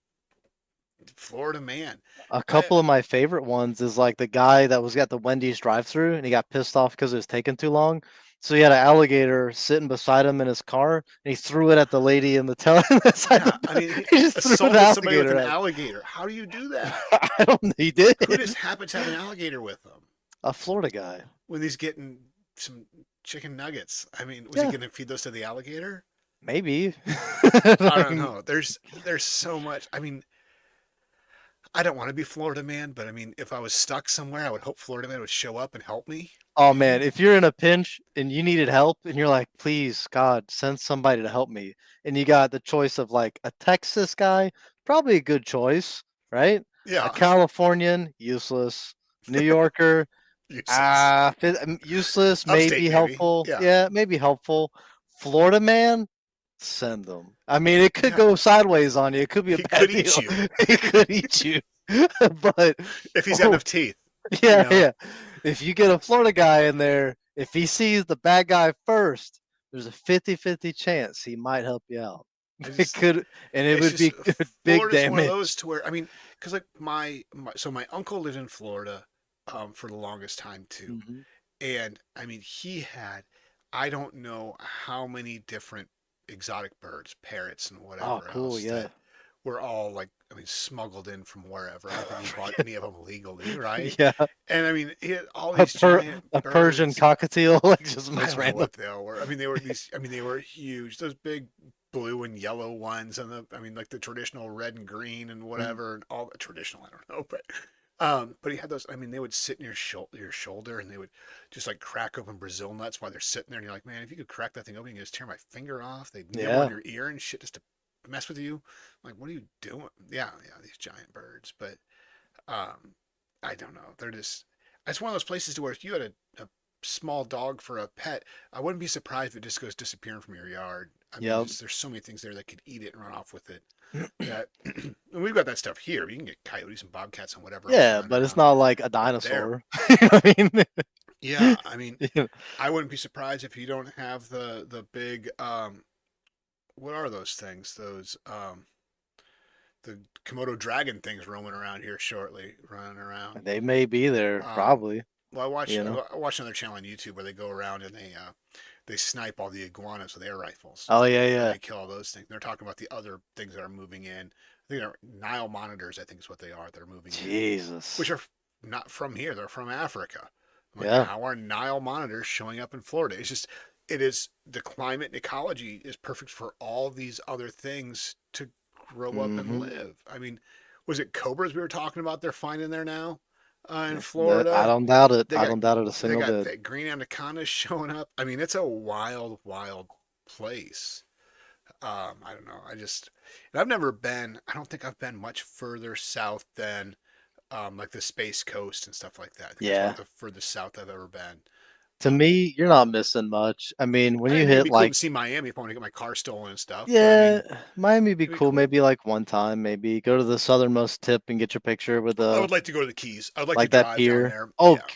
Florida man. a I couple of my favorite ones is like the guy that was at the Wendy's drive-through and he got pissed off because it was taking too long. So he had an alligator sitting beside him in his car, and he threw it at the lady in the tail inside yeah, I mean, he he just threw the assaulted somebody with alligator an at. alligator. How do you do that? I don't know. He did. Who just happens to have an alligator with them A Florida guy. when he's getting some chicken nuggets? I mean, was he Yeah, going to feed those to the alligator? maybe. I I don't mean, know. There's so much. I mean, I don't want to be Florida man, but I mean, if I was stuck somewhere, I would hope Florida man would show up and help me. oh man, Maybe. if you're in a pinch and you needed help and you're like, please, God, send somebody to help me, and you got the choice of like a Texas guy, probably a good choice, right? A Yeah. Californian, useless. New Yorker, Useless. useless, Upstate maybe maybe. helpful. Yeah. Yeah, maybe helpful. Florida man, send them. I mean, it could Yeah. go sideways on you. It could be a He could bad eat deal. you He could eat you. But if he's got oh, enough teeth. You yeah, know. yeah. If you get a Florida guy in there, if he sees the bad guy first, there's a 50-50 chance he might help you out. I It just could, and it it's would just be big Florida's one of those damage. to where I mean, because like so my uncle lived in Florida for the longest time too, Hmm. and I mean he had I don't know how many different exotic birds, parrots and Oh, whatever cool. else Yeah. that were all like I mean smuggled in from wherever. I don't think he bought any of them legally, right? Yeah. And I mean he had all A these giant Persian birds. cockatiel, like just I most don't know random. what they all were. I mean, they were these. I mean, they were huge. Those big blue and yellow ones, and the. I mean, like the traditional red and green and Mm. whatever, and all the traditional. I don't know, but he had those. I mean, they would sit in your shoulder, and they would just like crack open Brazil nuts while they're sitting there, and you're like, man, if you could crack that thing open, you could just tear my finger off. They'd nibble on Yeah. your ear and shit just to mess with you. I'm like, what are you doing? Yeah, yeah, these giant birds, but um, I don't know. They're just. It's one of those places to where if you had a small dog for a pet, I wouldn't be surprised if it just goes disappearing from your yard. I mean, Yep. just there's so many things there that could eat it and run off with it. That and we've got that stuff here. You can get coyotes and bobcats and whatever else Yeah, running but it's around. not like a But there, dinosaur. You know what I yeah. mean? I mean, Yeah. I wouldn't be surprised if you don't have the big what are those things? Those the Komodo dragon things roaming around here shortly, running around. They may be there, Um, probably. well, You know. I watch another channel on YouTube where they go around and they snipe all the iguanas with air rifles, Oh yeah, and yeah. they kill all those things. They're talking about the other things that are moving in. I think they're Nile monitors. I think is what they are. They're moving in, which Jesus. are not from here. They're from Africa. I'm like, Yeah. how are Nile monitors showing up in Florida? It's just it is the climate and ecology is perfect for all these other things to grow up and Hmm. live. I mean, was it cobras we were talking about? They're finding there now in That I Florida. don't doubt it. They I got don't doubt it a they single got bit. that green anaconda showing up. I mean, it's a wild, wild place. I don't know. And I've never been. I don't think I've been much further south than like the Space Coast and stuff like that. I think that's about Yeah. the furthest south I've ever been. To me, you're not missing much. I mean, when I you think it'd hit be cool to like, see Miami if I want to get my car stolen and stuff. But I yeah, mean, Miami be it'd be cool. cool. Maybe like one time, maybe go to the southernmost tip and get your picture with I the would like to go to the Keys. I'd like to like that drive down pier. there. Oh, Yeah.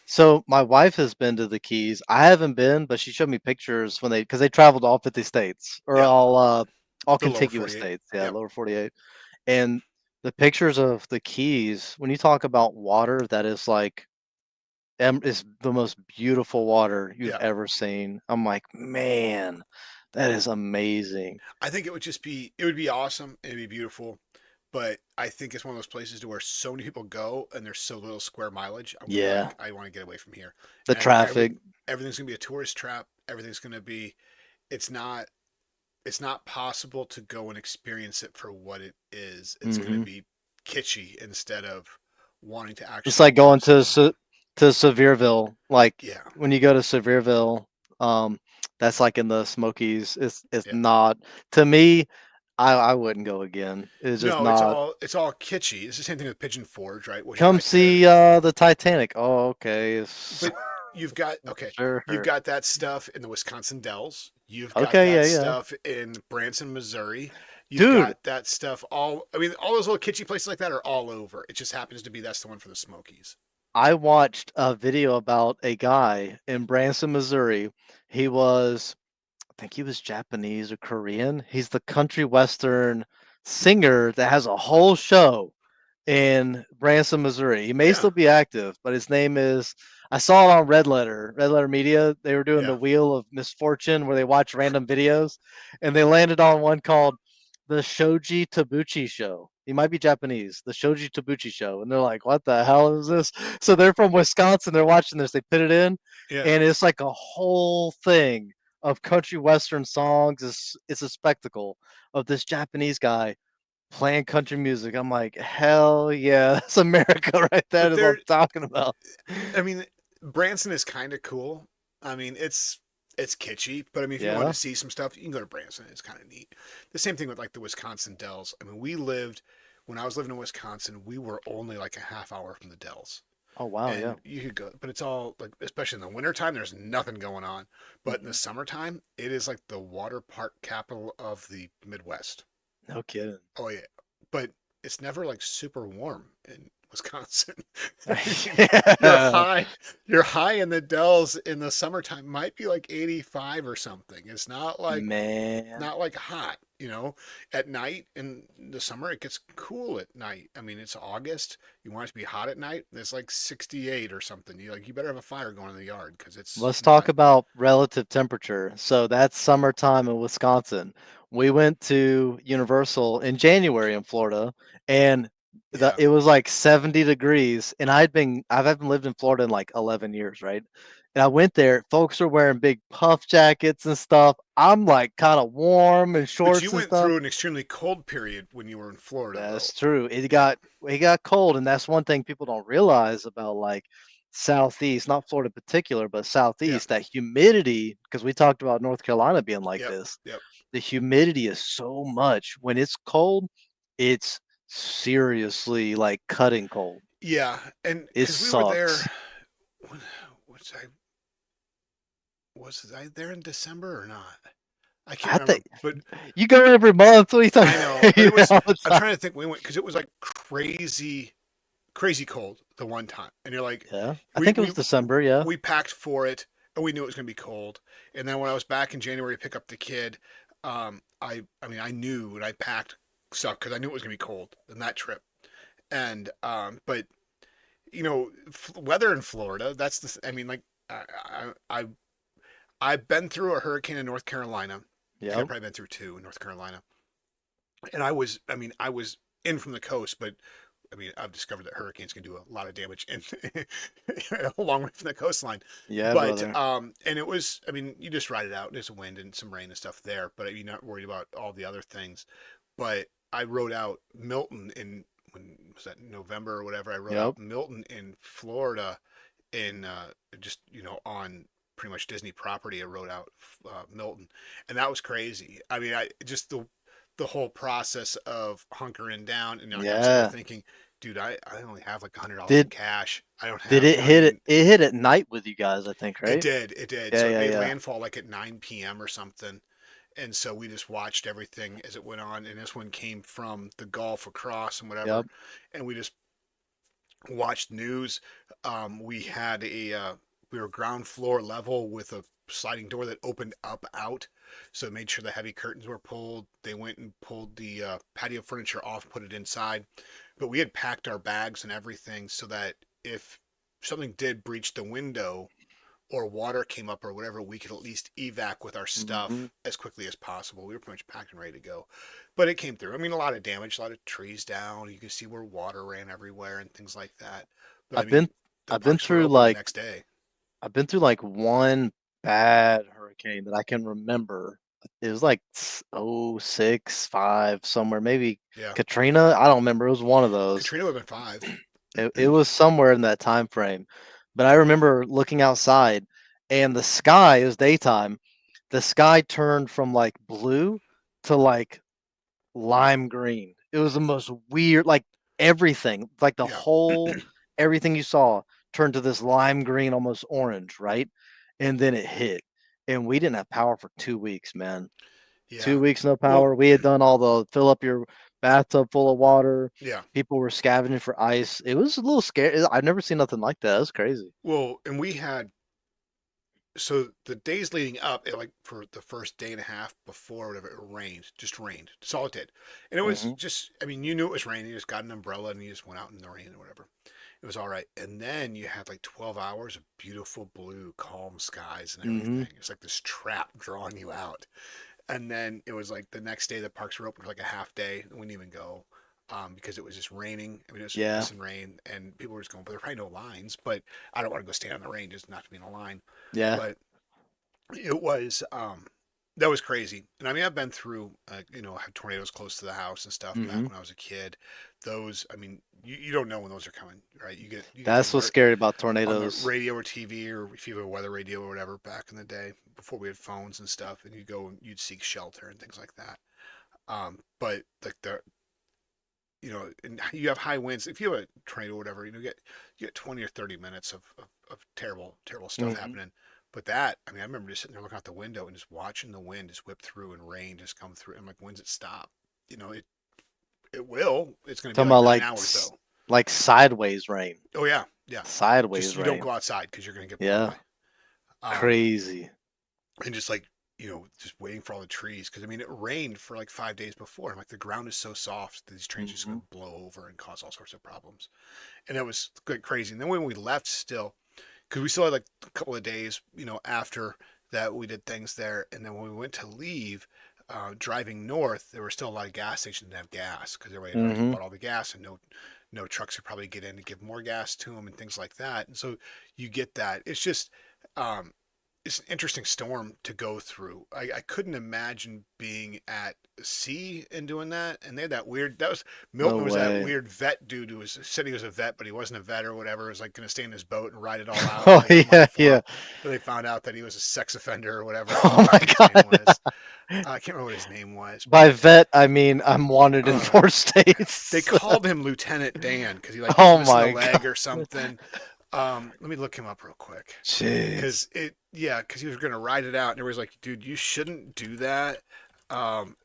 so my wife has been to the Keys. I haven't been, but she showed me pictures when because they traveled all 50 states or Yep. all The lower contiguous 48. states. Yeah, Yep. lower 48. And the pictures of the Keys, when you talk about water that is like is the most beautiful water you've Yeah. ever seen. I'm like, man, that is amazing. I think it would be awesome. It'd be beautiful. But I think it's one of those places to where so many people go and there's so little square mileage. I'm gonna be Yeah, like, I want to get away from here. the And traffic. everything's gonna be a tourist trap. Everything's gonna be. It's not. It's not possible to go and experience it for what it is. It's gonna Hmm. be kitschy instead of wanting to It's actually like do going to something. To Sevierville. Like Yeah. when you go to Sevierville, um, that's like in the Smokies. It's Yeah. not to me. I wouldn't go again. It's just No, not. it's all kitschy. It's the same thing with Pigeon Forge, right? Which is Come right there. see the Titanic. Oh, okay. But you've got okay, you've Sure. got that stuff in the Wisconsin Dells. You've got Okay, that yeah, yeah. stuff in Branson, Missouri. You've Dude, got that stuff all. I mean, all those little kitschy places like that are all over. It just happens to be that's the one for the Smokies. I watched a video about a guy in Branson, Missouri. He was, I think he was Japanese or Korean. He's the country western singer that has a whole show in Branson, Missouri. He may Yeah, still be active, but his name is. I saw it on Red Letter Media. They were doing the yeah, Wheel of Misfortune where they watch random videos, and they landed on one called the Shoji Tabuchi Show. He might be Japanese. The Shoji Tabuchi Show, and they're like, "What the hell is this?" So they're from Wisconsin. They're watching this. They put it in, yeah. and it's like a whole thing of country western songs. It's a spectacle of this Japanese guy playing country music. I'm like, hell yeah, that's America right there. But That's what I'm there, talking about. I mean, Branson is kind of cool. I mean, it's kitschy, but I mean, if you want Yeah. to see some stuff, you can go to Branson. It's kind of neat. The same thing with like the Wisconsin Dells. I mean, when I was living in Wisconsin, we were only like a half hour from the Dells. Oh wow, yeah. And you could go, but it's all like, especially in the wintertime, there's nothing going on. But in the Hmm. summertime, it is like the water park capital of the Midwest. No kidding. Oh yeah, but it's never like super warm in Wisconsin. I mean, you're Yeah, high, you're high in the dells in the summertime. Might be like 85 or something. It's man. not like hot, you know. At night in the summer, it gets cool at night. I mean, it's August. You want it to be hot at night. It's like 68 or something. You better have a fire going in the yard because it's Let's talk not. about relative temperature. So that's summertime in Wisconsin. We went to Universal in January in Florida, and Yeah. it was like 70 degrees. And I haven't lived in Florida in like 11 years, right? And I went there. Folks are wearing big puff jackets and stuff. I'm like kind of warm and But you shorts and went stuff. through an extremely cold period when you were in Florida, though. That's true. Yeah. It got cold, and that's one thing people don't realize about like Southeast, not Florida in particular, but Yeah. Southeast, that humidity, because we talked about North Carolina being like Yep. this. Yep. The humidity is so much. When it's cold, it's seriously like cutting cold. Yeah. And It because we were there, sucks. when, was I there in December or not? I can't I remember. think But you go every month. What are you I know. But talking it was. about? I'm trying to think. We went because it was like crazy cold the one time, and you're like, Yeah, I we think it we was December. Yeah. we packed for it, and we knew it was going to be cold. And then when I was back in January to pick up the kid, I mean I knew and I packed stuff because I knew it was going to be cold in that trip. And but weather in Florida. That's the. I mean, like I've been through a hurricane in North Carolina. I think I've Yep. probably been through two in North Carolina, and I was in from the coast, but I mean, I've discovered that hurricanes can do a lot of damage in a long way from the coastline. Yeah, But brother. and it was, I mean, you just ride it out. There's a wind and some rain and stuff there, but you're not worried about all the other things. But I rode out Milton in when was that November or whatever. I rode Yep. out Milton in Florida in just on pretty much Disney property. I rode out Milton, and that was crazy. I mean, I just the whole process of hunkering down, and like I'm sitting there Yeah. thinking, dude, I only have like $100 in Did cash. I don't did have, it you know what I hit mean? it hit at night with you guys, I think, right? It did. Yeah, So it yeah, made yeah. landfall like at 9 p.m. or something. And so we just watched everything as it went on. And this one came from the Gulf across and whatever. Yep. And we just watched news. We were ground floor level with a sliding door that opened up out, so it made sure the heavy curtains were pulled. They went and pulled the patio furniture off, put it inside, but we had packed our bags and everything so that if something did breach the window or water came up or whatever, we could at least evac with our Mhm. stuff as quickly as possible. We were pretty much packed and ready to go. But it came through. I mean, a lot of damage, a lot of trees down. You can see where water ran everywhere and things like that. But I I've been mean, the I've been parks were through open the like next day. I've been through like one bad hurricane that I can remember. It was like oh 06, 5, somewhere, maybe Yeah. Katrina. I don't remember. It was one of those. Katrina would have been five. It was somewhere in that time frame. But I remember looking outside and the sky, it was daytime. The sky turned from like blue to like lime green. It was the most weird, like everything, like the Yeah. whole everything you saw turned to this lime green, almost orange, right? And then it hit. And we didn't have power for 2 weeks, man. Yeah. 2 weeks no Well, power. We had done all the fill up your bathtub full of water. yeah. People were scavenging for ice. It was a little scary. I've never seen nothing like that. It was crazy. Well, and we had so the days leading up, like for the first day and a half before whatever, it rained, just rained. That's all it did. And it was Hmm. just, I mean, you knew it was raining. You just got an umbrella and you just went out in the rain or whatever. It was all right. And then you had like 12 hours of beautiful blue, calm skies and Hmm. everything. It's like this trap drawing you out. And then it was like the next day the parks were open for like a half day. We didn't even go because it was just raining. I mean, it was Yeah. pissing rain and people were just going, but there are probably no lines. But I don't want to go stand in the rain just not to be in a line. Yeah. But it was that was crazy. And I mean, I've been through I had tornadoes close to the house and stuff back Hmm. when I was a kid. Those, I mean, you don't know when those are coming, right? You get the That's what's alert scary about on the tornadoes. radio or TV or if you have a weather radio or whatever back in the day before we had phones and stuff, and you go and you'd seek shelter and things like that. But like and you have high winds. If you have a tornado or whatever, you get 20 or 30 minutes of terrible stuff Hmm. happening. But that, I mean, I remember just sitting there looking out the window and just watching the wind just whip through and rain just come through. I'm like, when's it stop? You know, it will. It's going to be Talking like about 9 like hours though. Like sideways rain. Oh yeah, yeah. Just Sideways you don't rain. go outside because you're gonna get blown Yeah. away. Um, Crazy. and just like just waiting for all the trees because I mean it rained for like 5 days before. And like the ground is so soft that these trees are just Hmm. gonna blow over and cause all sorts of problems. And it was like crazy. And then when we left, still because we still had like a couple of days, after that we did things there. And then when we went to leave, driving north, there were still a lot of gas stations that didn't have gas because everybody had already Hmm. bought all the gas, and no trucks could probably get in to give more gas to them and things like that. And so you get that. It's just um, it's an interesting storm to go through. I couldn't imagine being at sea and doing that. And they had that weird. That was No Milton was that way. weird vet dude who said he was a vet, but he wasn't a vet or whatever. He was like going to stay in his boat and ride it all out and Oh they got money yeah, for yeah. him. But they found out that he was a sex offender or whatever. I can't Oh remember what my the dude's name god. was. I can't remember what his name was, By but vet, I mean I'm wanted in uh, 4 states. they called him Lieutenant Dan because he was Oh missing a my leg or god. something. Let me look him up real quick. Jeez. Because he was gonna ride it out, and everybody's like, "Dude, you shouldn't do that." Um,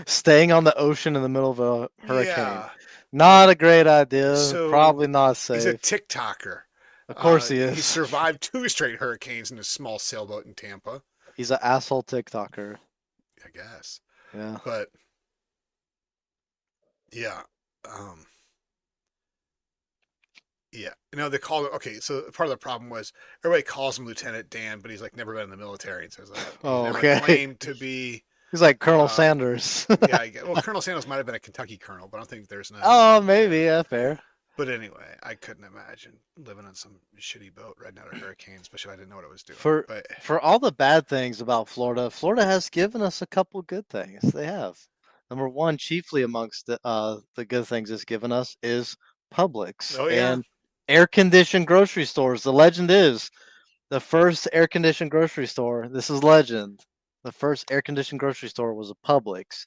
Staying on the ocean in the middle of a hurricane. yeah. Not a great idea. So Probably not he's a safe. TikToker. Of course he He is. survived two straight hurricanes in a small sailboat in Tampa, He's an asshole TikToker. I guess. Yeah. But yeah, um, yeah. They call it. Okay, so part of the problem was everybody calls him Lieutenant Dan, but he's like never been in the military, and so it's like he's Oh, never okay. claimed to be. He's like Colonel Uh, Sanders. yeah, well, Colonel Sanders might have been a Kentucky colonel, but I don't think there's none. Oh, Yeah. maybe. Yeah, fair. But anyway, I couldn't imagine living on some shitty boat riding out a hurricane, especially if I didn't know what I was doing. For But for all the bad things about Florida, Florida has given us a couple good things. They have. Number one, chiefly amongst the good things it's given us is Publix oh yeah, and air conditioned grocery stores. The legend is the first air conditioned grocery store. This is legend. The first air conditioned grocery store was a Publix,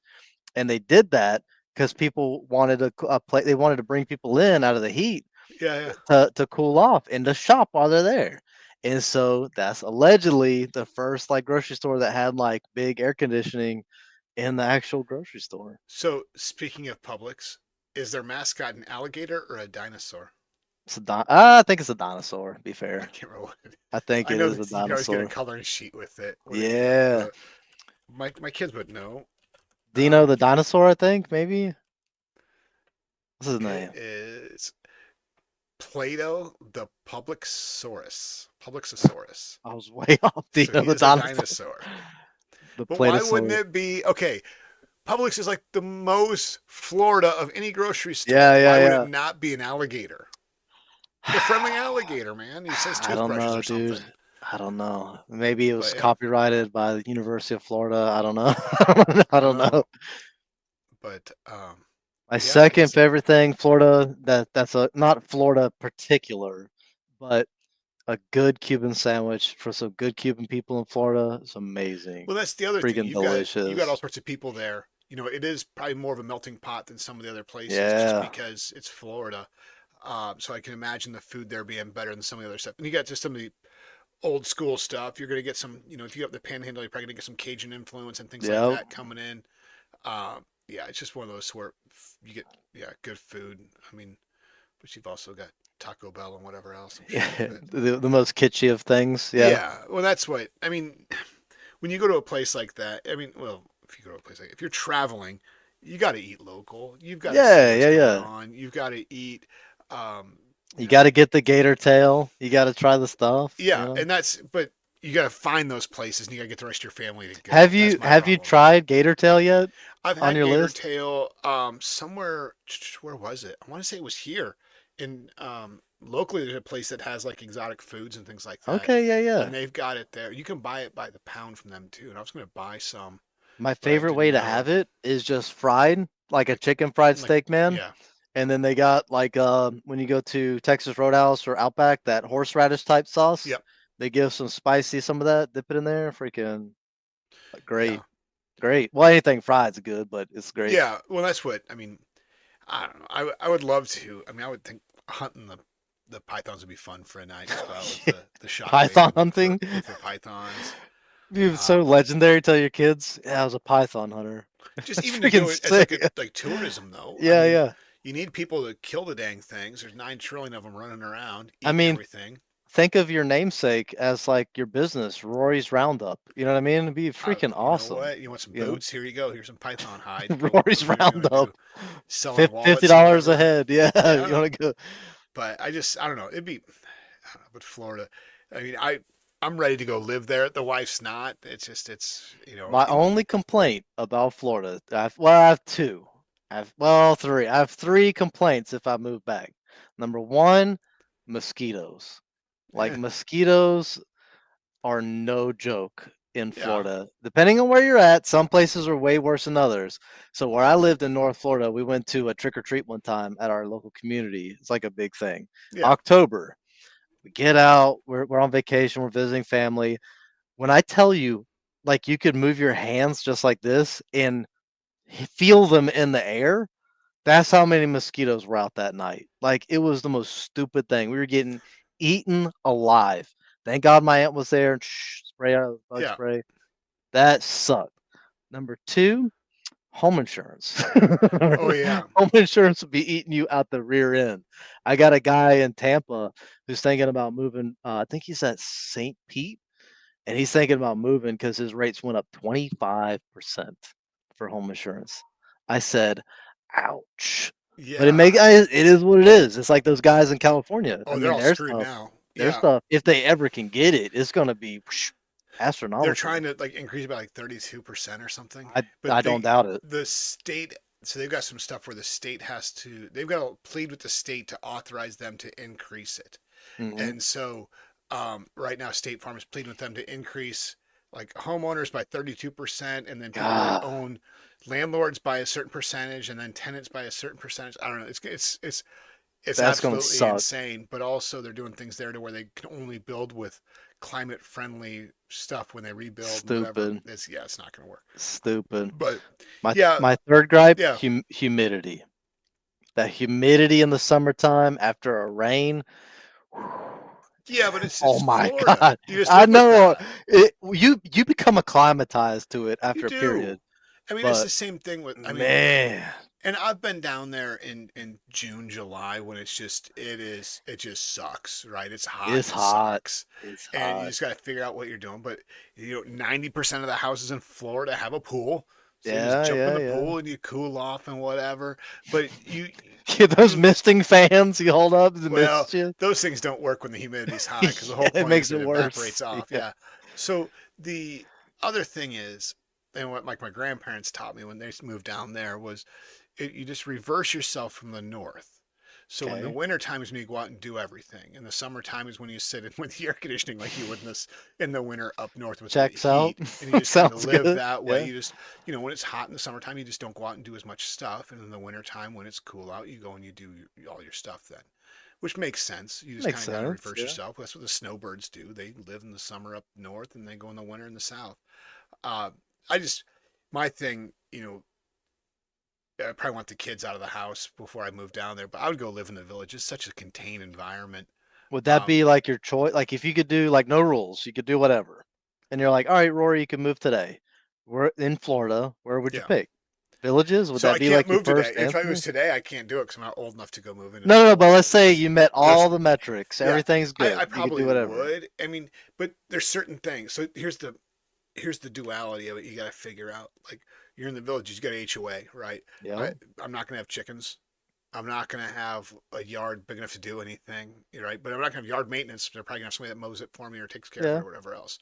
and they did that because people wanted a play. They wanted to bring people in out of the heat yeah, yeah. to cool off and to shop while they're there. And so that's allegedly the first like grocery store that had like big air conditioning in the actual grocery store. So speaking of Publix, is their mascot an alligator or a dinosaur? I think it's a dinosaur. To be I fair, can't remember. I think I it know is a that you can always get a dinosaur. coloring sheet with it when it's done, Yeah, but my kids would know. Dino the You can. dinosaur. I think maybe what's his It name? is Plato the Publixosaurus. I was way off. So Dino he the is a dinosaur. dinosaur. The But why wouldn't Platosaurus. it be okay? Publix is like the most Florida of any grocery store. Yeah, Why would it yeah, not be an alligator? The friendly yeah. alligator, man. He says I don't toothbrushes know, or dude. something. I don't know. Maybe it was But yeah, copyrighted by the University of Florida. I don't know. I I don't don't know. know. But My yeah, I second just favorite thing, Florida, that's a not Florida particular, but a good Cuban sandwich for some good Cuban people in Florida. It's amazing. well, that's the other thing. Freaking You got all delicious. sorts of people there. It is probably more of a melting pot than some of the other places, just Yeah. because it's Florida. So I can imagine the food there being better than some of the other stuff. And you got just some of the old school stuff. You're gonna get some, if you have the Panhandle, you're probably gonna get some Cajun influence and things like Yep. that coming in. Yeah, it's just one of those where you get good food. I mean, but you've also got Taco Bell and whatever else, I'm sure. But The most kitschy of things. Yeah. yeah, well, that's what I mean. When you go to a place like that, I mean, well, if you go to a place like if you're traveling, you got to eat local. You've got to see Yeah, what's yeah, going yeah. on. You've got to eat, um, You you got know, to get the gator tail. You got to try the stuff, yeah, and but you got to find those places and you got to get the rest of your family to Have go. That's you my have you problem. tried gator tail yet I've on had your gator list? tail somewhere. Where was it? I want to say it was here in locally. There's a place that has like exotic foods and things like that, Okay, yeah, and yeah. they've got it there. You can buy it by the pound from them too. And I was going to buy some, My but I favorite way didn't to know have it is just fried, like a like chicken fried like steak, man. yeah, And then they got like when you go to Texas Roadhouse or Outback, that horseradish type sauce. yep, They give some of that, dip it in there. Freaking yeah, great, great. Well, anything fried's good, but it's great. yeah. Well, that's what I mean. I don't know. I would love to. I mean, I would think hunting the pythons would be fun for a night. Just go out with the shotgun Python and hunting, look for pythons. dude, it's so Um, legendary. Tell your kids, yeah, I was a python hunter. just That's even to freaking do it as sick. like tourism though. I Yeah, mean, yeah. you need people to kill the dang things. There's 9 trillion of them running around I eating mean, everything. think of your namesake as like your business, Rory's Roundup. You know what I mean? It'd be freaking You know awesome. what? You want some You know, boots? Here you go. Here's some python hide. Go Rory's do whatever you want to Roundup, do. Selling fifty wallets and dollars a whatever. head. Yeah, you Yeah, want to go? but I don't know. It'd be, I don't know, but Florida. I mean, I'm ready to go live there. The wife's not. It's just My in only complaint about Florida, I have two. Three. I have three complaints if I move back. Number one, mosquitoes. Like eh, mosquitoes are no joke in yeah, Florida. Depending on where you're at, some places are way worse than others. So where I lived in North Florida, we went to a trick or treat one time at our local community. It's like a big thing. yeah. October, we get out, we're on vacation, we're visiting family. When I tell you, like you could move your hands just like this and feel them in the air, that's how many mosquitoes were out that night. Like it was the most stupid thing. We were getting eaten alive. Thank God my aunt was there and spray out the bug Yeah. spray. That sucked. Number two, home insurance. Oh yeah. Home insurance will be eating you out the rear end. I got a guy in Tampa who's thinking about moving. I think he's at St. Pete, and he's thinking about moving because his rates went up 25% for home insurance. I said, "Ouch." But Yeah. it is what it is. It's like those guys in California. I Oh, they're mean, all screwed now. their Yeah. stuff, if they ever can get it, it's going to be They're astronomical. trying to like increase by like 32% or something. I But don't doubt it. the state so they've got some stuff where the state has to they've got to plead with the state to authorize them to increase it. Hmm. And so right now State Farm is pleading with them to increase like homeowners by 32% and then people that God, own landlords by a certain percentage and then tenants by a certain percentage. I don't know. It's that's going to absolutely suck. insane, but also they're doing things there to where they can only build with climate friendly stuff when they rebuild and whatever. Stupid. It's not going to work. Stupid. But My yeah, my third gripe, yeah, humidity. That humidity in the summertime after a rain. yeah, but Oh it's my Florida. God. You just I live with know that. you become acclimatized to it You after a do. period, I mean, it's the but same thing with. I mean, man, and I've been down there in June, July when it just sucks, right? It's hot it's and it hot. sucks. It's And you hot. just got to figure out what you're doing. But 90% of the houses in Florida have a pool. So you just Yeah, jump in yeah, the yeah. pool and you cool off and whatever. But Get those you misting fans you hold up the well, mist you. those things don't work when the humidity's high because the Yeah, whole it point is makes that it it worse. evaporates off. Yeah. Yeah. So the other thing is, and what like my grandparents taught me when they moved down there was you just reverse yourself from the north. So in the Okay. winter time is when you go out and do everything. In the summertime is when you sit in with the air conditioning like you would in the winter up north with the Checks out. heat. And you just kind of Sounds live good. that way. Yeah. You just, when it's hot in the summertime, you just don't go out and do as much stuff. And in the wintertime, when it's cool out, you go and you do all your stuff then, which makes sense. You just Makes kind of got to sense. reverse Yeah. yourself. That's what the snowbirds do. They live in the summer up north and they go in the winter in the south. Uh, I just, my thing, I probably want the kids out of the house before I move down there, but I would go live in the village. It's such a contained environment. Would that Um, be like your choice? Like if you could do like no rules, you could do whatever. And you're like, all right, Rory, you can move today. We're in Florida. Where would you yeah. pick? Villages? Would So I that be can't like your move today. first If it answer? was today, I can't do it because I'm not old enough to go move into the No, but let's say villages. you met There's, all the metrics. yeah, Everything's good. I You could do probably whatever. would. I mean, but there's certain things. So here's the duality of it. You got to figure out. Like you're in the villages, you got HOA, right? I Yeah. I'm not gonna have chickens. I'm not going to have a yard big enough to do anything, right? But I'm not going to have yard maintenance. They're probably going to have somebody that mows it for me or takes care of it Yeah. or whatever else.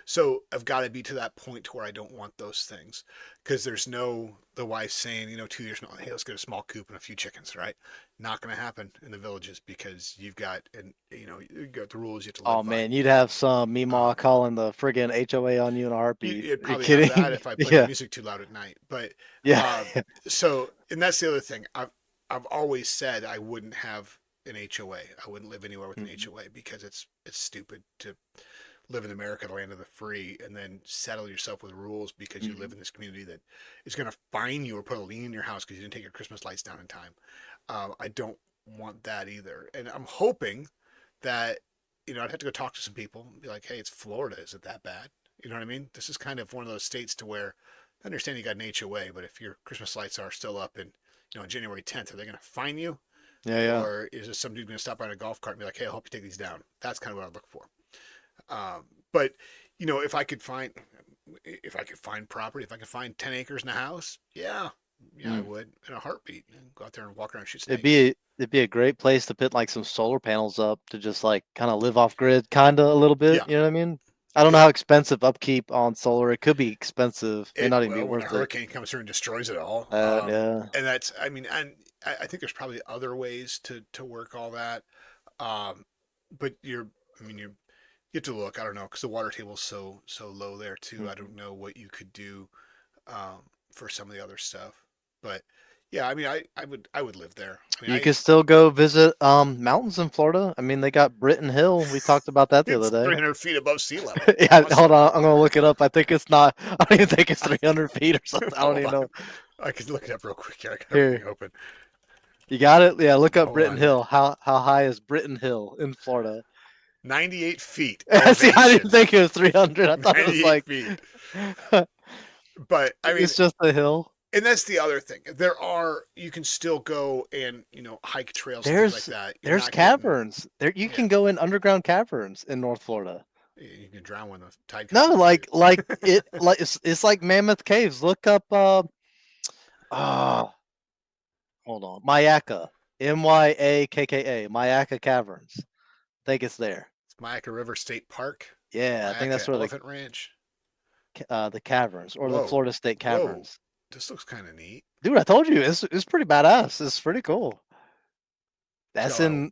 So I've got to be to that point to where I don't want those things because there's no the wife saying, 2 years from now, hey, let's get a small coop and a few chickens, right? Not going to happen in the villages because you got the rules you have to Oh live by. man, you'd have some Meemaw Um, calling the friggin' HOA on you in a heartbeat. you'd Are you probably have that kidding? if I played my Yeah. music too loud at night. But Yeah. uh, and that's the other thing. I've always said I wouldn't have an HOA. I wouldn't live anywhere with an Mhm. HOA because it's stupid to live in America, the land of the free, and then settle yourself with rules because you live Mhm. in this community that is going to fine you or put a lien in your house because you didn't take your Christmas lights down in time. I don't want that either, and I'm hoping that I'd have to go talk to some people and be like, hey, it's Florida. Is it that bad? You know what I mean? This is kind of one of those states to where I understand you got an HOA, but if your Christmas lights are still up in on January 10th, are they going to fine you, Yeah, yeah. or is this some dude going to stop by on a golf cart and be like, "Hey, I hope you take these down"? That's kind of what I look for. But if I could find property, if I could find 10 acres in a house, yeah, I Mm. would in a heartbeat. And go out there and walk around and shoot It'd snakes. be it'd be a great place to put like some solar panels up to just like kind of live off grid, kind of a little bit. Yeah, You know what I mean? I don't know yeah. how expensive upkeep on solar. It could be expensive. May It not even be well when a worth it. hurricane comes through and destroys it all. Yeah. And that's I mean, and I think there's probably other ways to work all that. Um, but you have to look. I don't know because the water table's so low there too. I Mhm. don't know what you could do for some of the other stuff. But yeah, I mean, I would live there. I mean, You could still go visit mountains in Florida. I mean, they got Britton Hill. We talked about that the it's other day. 300 feet above sea level. It's Yeah, hold awesome. on. I'm gonna look it up. I think it's not. I don't even think it's 300 feet or something. I don't Hold even on, know. I can look it up real quick here. I got everything Here, open. you got it. Yeah, look up Hold Britton on here. Hill. How high is Britton Hill in Florida? 98 feet See, I didn't elevation. think it was 300. I thought it was 98 like feet. But I mean, it's just a hill. and that's the other thing. You can still go and hike trails and things like There's that. You're there's not getting, caverns. There you yeah. can go in underground caverns in North Florida. You can drown when the tide comes No, in too. it's like Mammoth Caves. Look up uh hold on. Mayaka. Myakka. Mayaka Caverns. I think it's there. It's Myakka River State Park, Yeah, I think that's Myakka where Elephant Ranch. the caverns or the Whoa, Florida State whoa, Caverns. this looks kind of neat. Dude, I told you it's pretty badass. It's pretty cool. It's got That's in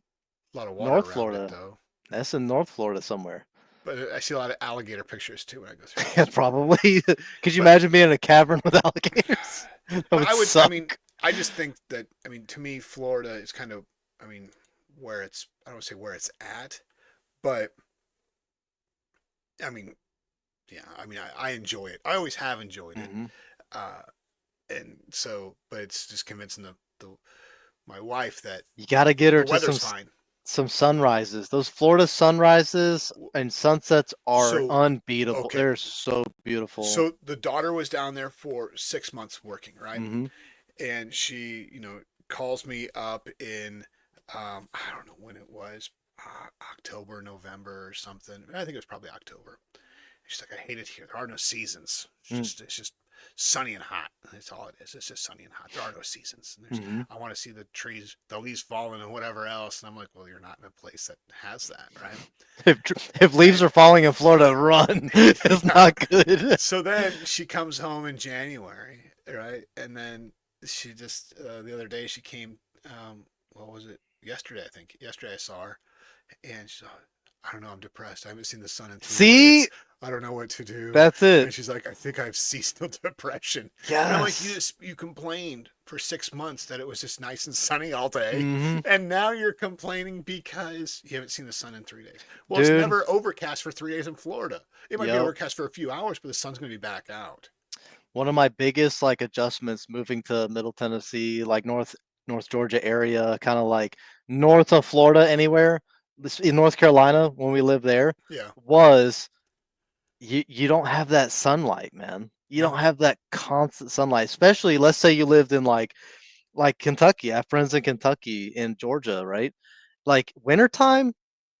a lot of water North around it Florida. though. That's in North Florida somewhere. But I see a lot of alligator pictures too when I go through Yeah, this. probably. Could you But imagine being in a cavern with alligators? That would I mean, suck. I just think that, I mean, to me, Florida is kind of, I mean, I don't say where it's at, but I mean, yeah, I mean, I enjoy it. I always have enjoyed it. Hmm. Uh, and so, but it's just convincing my wife that You got to get her the to weather's fine. some sunrises. Those Florida sunrises and sunsets are So, unbeatable. okay. They're so beautiful. So the daughter was down there for 6 months working, right? Hmm. And she, calls me up in, I don't know when it was, October, November or something. I think it was probably October. She's like, I hate it here. There are no seasons. It's just sunny and hot. That's all it is. It's just sunny and hot. There are no seasons. And Hmm. I want to see the trees, the leaves falling and whatever else. And I'm like, well, you're not in a place that has that, right? If if leaves And are falling in Florida, run. It's yeah. not good. So then she comes home in January, right? And then she just the other day she came. What was it? Yesterday, I think. Yesterday I saw her, and she's like, I don't know. I'm depressed. I haven't seen the sun in 3 days. See, I don't know what to do. that's it. And she's like, I think I have seasonal depression. And I'm like, Yes. you complained for 6 months that it was just nice and sunny all day, Hmm. and now you're complaining because you haven't seen the sun in 3 days. Well, it's Dude. never overcast for 3 days in Florida. It might be Yep. overcast for a few hours, but the sun's going to be back out. One of my biggest like adjustments moving to Middle Tennessee, like North Georgia area, kind of like north of Florida, anywhere in North Carolina when we lived there, Yeah. was you don't have that sunlight, man. You don't No. have that constant sunlight, especially let's say you lived in like Kentucky. I have friends in Kentucky and Georgia, right? Like wintertime,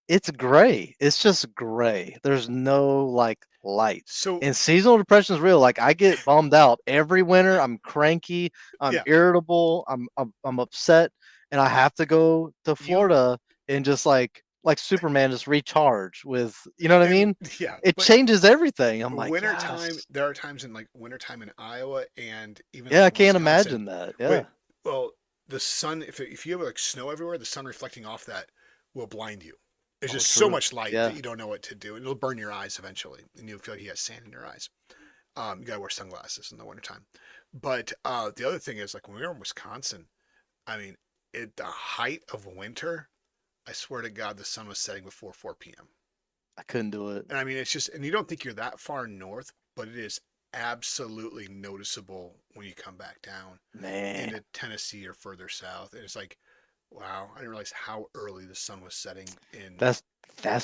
it's gray. It's just gray. There's no like light. So And seasonal depression is real. Like I get bummed out every winter. I'm cranky. I'm yeah, irritable. I'm upset, and I have to go to you Florida and just like Superman, just recharge with you know what I and mean. yeah, It but changes everything. I'm like, wintertime, yes, there are times in like wintertime in Iowa and even yeah. like I in can't Wisconsin. imagine that. But Yeah. well, the sun, if you have like snow everywhere, the sun reflecting off that will blind you. There's Oh, just so true. much light that Yeah. you don't know what to do, and it'll burn your eyes eventually, and you'll feel like you got sand in your eyes. You gotta wear sunglasses in the wintertime. But the other thing is, like when we were in Wisconsin, I mean, at the height of winter, I swear to God, the sun was setting before 4 p.m. I couldn't do it, And I mean, it's just, and you don't think you're that far north, but it is absolutely noticeable when you come back down man. into Tennessee or further south. And it's like, wow, I didn't realize how early the sun was setting in That's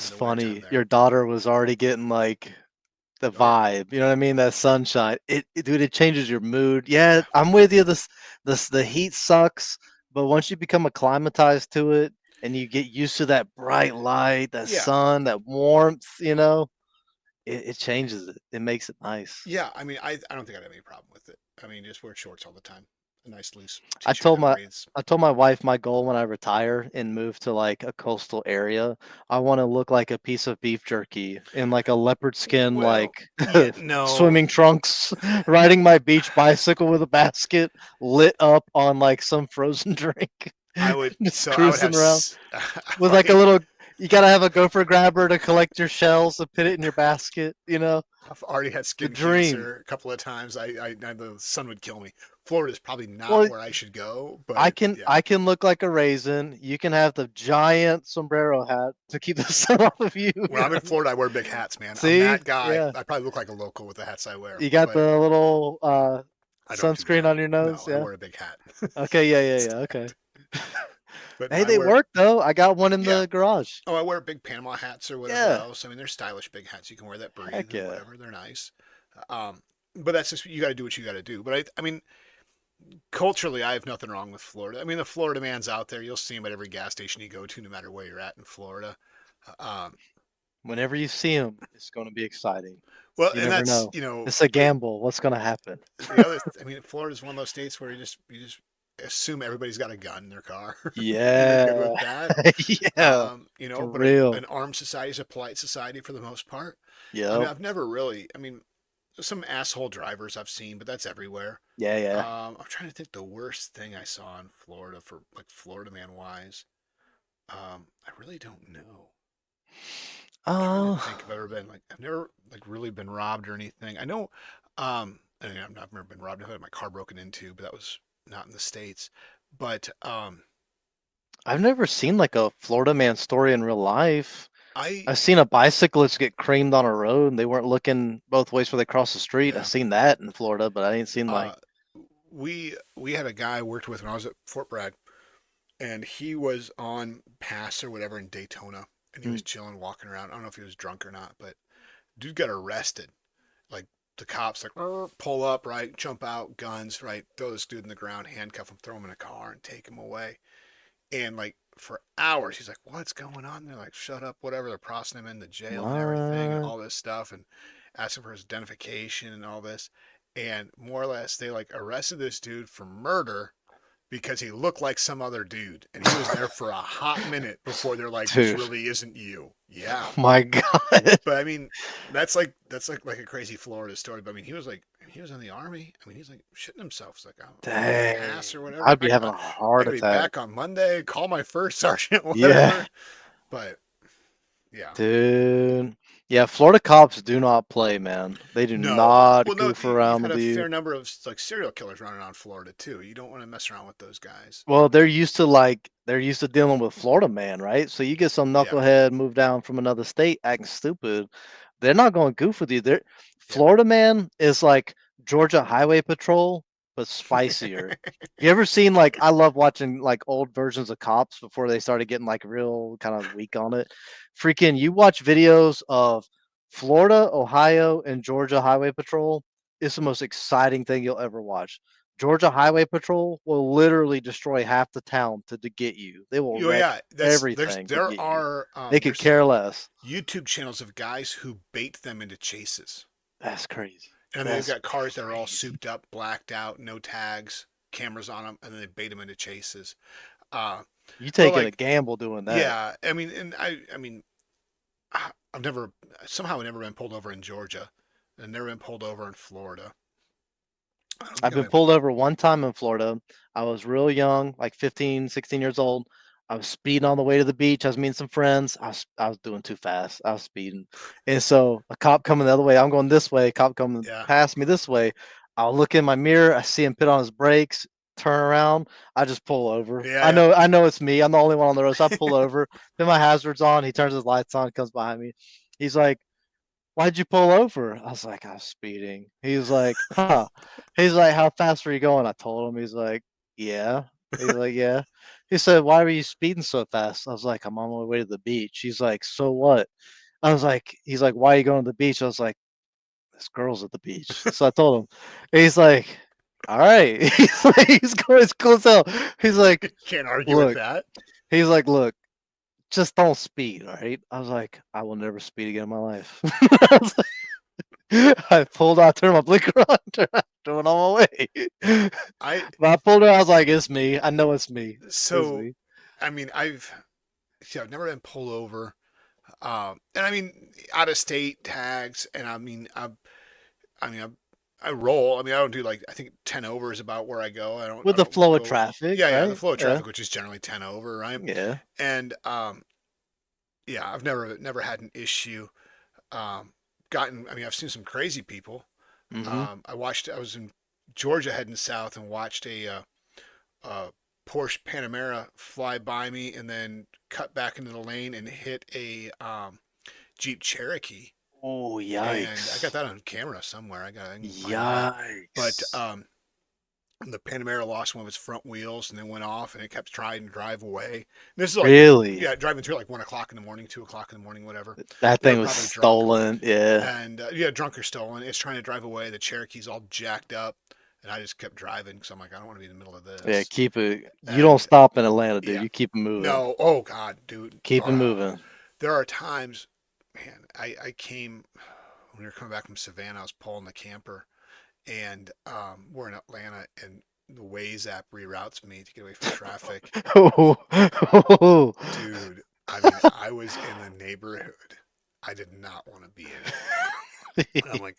in that's the wintertime funny. there. Your daughter was already getting like the Oh yeah, vibe, you know what I mean? That sunshine. Dude, it changes your mood. Yeah, yeah, I'm with you. The heat sucks, but once you become acclimatized to it and you get used to that bright light, that yeah, sun, that warmth, it changes it. It makes it nice. yeah. I mean, I don't think I'd have any problem with it. I mean, just wear shorts all the time, a nice loose I t-shirt told that my breathes. I told my wife my goal when I retire and move to like a coastal area, I want to look like a piece of beef jerky in like a leopard skin, Well, like yeah, no, swimming trunks, riding my beach bicycle with a basket lit up on like some frozen drink, I would. just So I would have. cruising around I've with like a already, little. You gotta have a gopher grabber to collect your shells and put it in your basket. I've already had The skin dream. cancer a couple of times. The sun would kill me. Florida's probably not Well, where I should go, I but can yeah. I can look like a raisin. You can have the giant sombrero hat to keep the sun off of you. When I'm in Florida, I wear big hats, man. I'm See? that guy. Yeah. I probably look like a local with the hats I wear, You got but the little I don't do sunscreen that. on your nose, No, I yeah? wear a big hat Okay, yeah, yeah, yeah. Okay. instead. But no, Hey, I they wear work though. I got one in yeah. the garage. Oh, I wear big Panama hats or whatever Yeah. else. I mean, they're stylish big hats you can wear that breathe Heck or yeah. whatever. They're nice. Um, but that's just you got to do what you got to do. But I mean, culturally, I have nothing wrong with Florida. I mean, the Florida man's out there. You'll see him at every gas station you go to, no matter where you're at in Florida. Um, Whenever you see them, it's going to be exciting. well, You and never that's know. It's a gamble. What's going to happen? the other. I mean, Florida's one of those states where you just assume everybody's got a gun in their car, and you're good Yeah. with that. Yeah. For But an real. armed society is a polite society for the most part. I mean, Yep. I've never really. I mean, some asshole drivers I've seen, but that's everywhere. Yeah, yeah. I'm trying to think the worst thing I saw in Florida for like Florida man wise. I really don't know. Trying to Uh, think if I've ever been like I've never like really been robbed or anything. I know. I mean, I've never been robbed. I've had my car broken into, but that was not in the states. But I've never seen like a Florida man story in real life. I I've seen a bicyclist get creamed on a road and they weren't looking both ways before they crossed the street. I've yeah. seen that in Florida, but I ain't seen like. Uh, we had a guy I worked with when I was at Fort Bragg, and he was on pass or whatever in Daytona, and he Mm. was chilling, walking around. I don't know if he was drunk or not, but dude got arrested. Like the cops like pull up, right, jump out, guns, right, throw this dude in the ground, handcuff him, throw him in a car, and take him away. And like for hours, he's like, "What's going on?" And they're like, "Shut up, whatever." They're processing him in the jail and everything, and What? all this stuff, and asking for his identification and all this. And more or less, they like arrested this dude for murder because he looked like some other dude, and he was there for a hot minute before they're like, "This Dude, really isn't you." Yeah, oh my God. but I mean, that's like a crazy Florida story. But I mean, he was in the army. I mean, he's like shitting himself. He's like, I'm on pass Dang. or whatever. I'd be having a I heart gotta be attack. back on Monday. Call my first sergeant, Yeah, whatever. But yeah, dude. Yeah, Florida cops do not play, man. They do no. not Well, no, goof you've around had with a you. fair number of like serial killers running around Florida too. You don't want to mess around with those guys. Well, they're used to dealing with Florida man, right? So you get some Yeah, knucklehead moved down from another state acting stupid. They're not going goof with you. They're yeah. Florida man is like Georgia Highway Patrol, but spicier. You ever seen like I love watching like old versions of cops before they started getting like real kind of weak on it. Freaking you watch videos of Florida, Ohio, and Georgia Highway Patrol. It's the most exciting thing you'll ever watch. Georgia Highway Patrol will literally destroy half the town to get you. They will Oh wreck yeah, that's everything to there get you. are They could there's care less. YouTube channels of guys who bait them into chases. That's crazy. And they've That's got cars that are all crazy. souped up, blacked out, no tags, cameras on them, and then they bait them into chases. Uh, You but taking a like, gamble doing that. yeah, I mean, and I mean, I've never somehow I've never been pulled over in Georgia, and never been pulled over in Florida. I don't I've think I've been been. pulled over one time in Florida. I was real young, like 15, 16 years old. I was speeding on the way to the beach. I was meeting some friends. I was doing too fast. I was speeding. And so a cop coming the other way. I'm going this way. Cop coming Yeah, past me this way. I'll look in my mirror. I see him put on his brakes, turn around. I just pull over. yeah, I know it's me. I'm the only one on the road. So I pull over, put my hazards on. He turns his lights on, comes behind me. He's like, "Why'd you pull over?" I was like, "I was speeding." He was like, "Huh." He's like, "How fast were you going?" I told him. He's like, "Yeah." He's like, "Yeah." He said, "Why were you speeding so fast?" I was like, "I'm on my way to the beach." He's like, "So what?" I was like, he's like, "Why are you going to the beach?" I was like, this girl's at the beach. So I told him. And he's like, all right. He's like, he's going, it's cool as hell. He's like, Can't argue with look, that. he's like, look, just don't speed, all right? I was like, I will never speed again in my life. I, was like, I pulled out, turned my blinker on, turned on my Yeah. way. I But I pulled her, I was like, it's me. I know it's me. It's so me. I mean I've never been pulled over. And I mean out of state tags, and I mean I roll. I mean I don't do like I think 10 over is about where I go. I With the don't flow of go. traffic, Yeah, the right? flow of Yeah. traffic, which is generally 10 over, right? Yeah. And yeah, I've never had an issue. Um, I mean I've seen some crazy people. Mm-hmm. I was in Georgia heading south and watched a Porsche Panamera fly by me and then cut back into the lane and hit a Jeep Cherokee. Oh, And I got yikes. that on camera somewhere. I can find that. But Yikes. the Panamera lost one of its front wheels and then went off and it kept trying to drive away. And this is like, Really? yeah, driving through like 1 o'clock in the morning, 2 o'clock in the morning, whatever. That They were thing was probably drunk. stolen. Yeah. And yeah, drunk or stolen. It's trying to drive away. The Cherokee's all jacked up. And I just kept driving because I'm like, I don't want to be in the middle of Yeah, this. keep it. You don't And stop in Atlanta, dude. yeah, You keep it moving. no, oh God, dude. Keep it moving. There are times, man, I came, when we were coming back from Savannah, I was pulling the camper and we're in Atlanta and the Waze app reroutes me to get away from traffic. Oh. Dude, I mean, I was in the neighborhood I did not want to be in. And I'm like,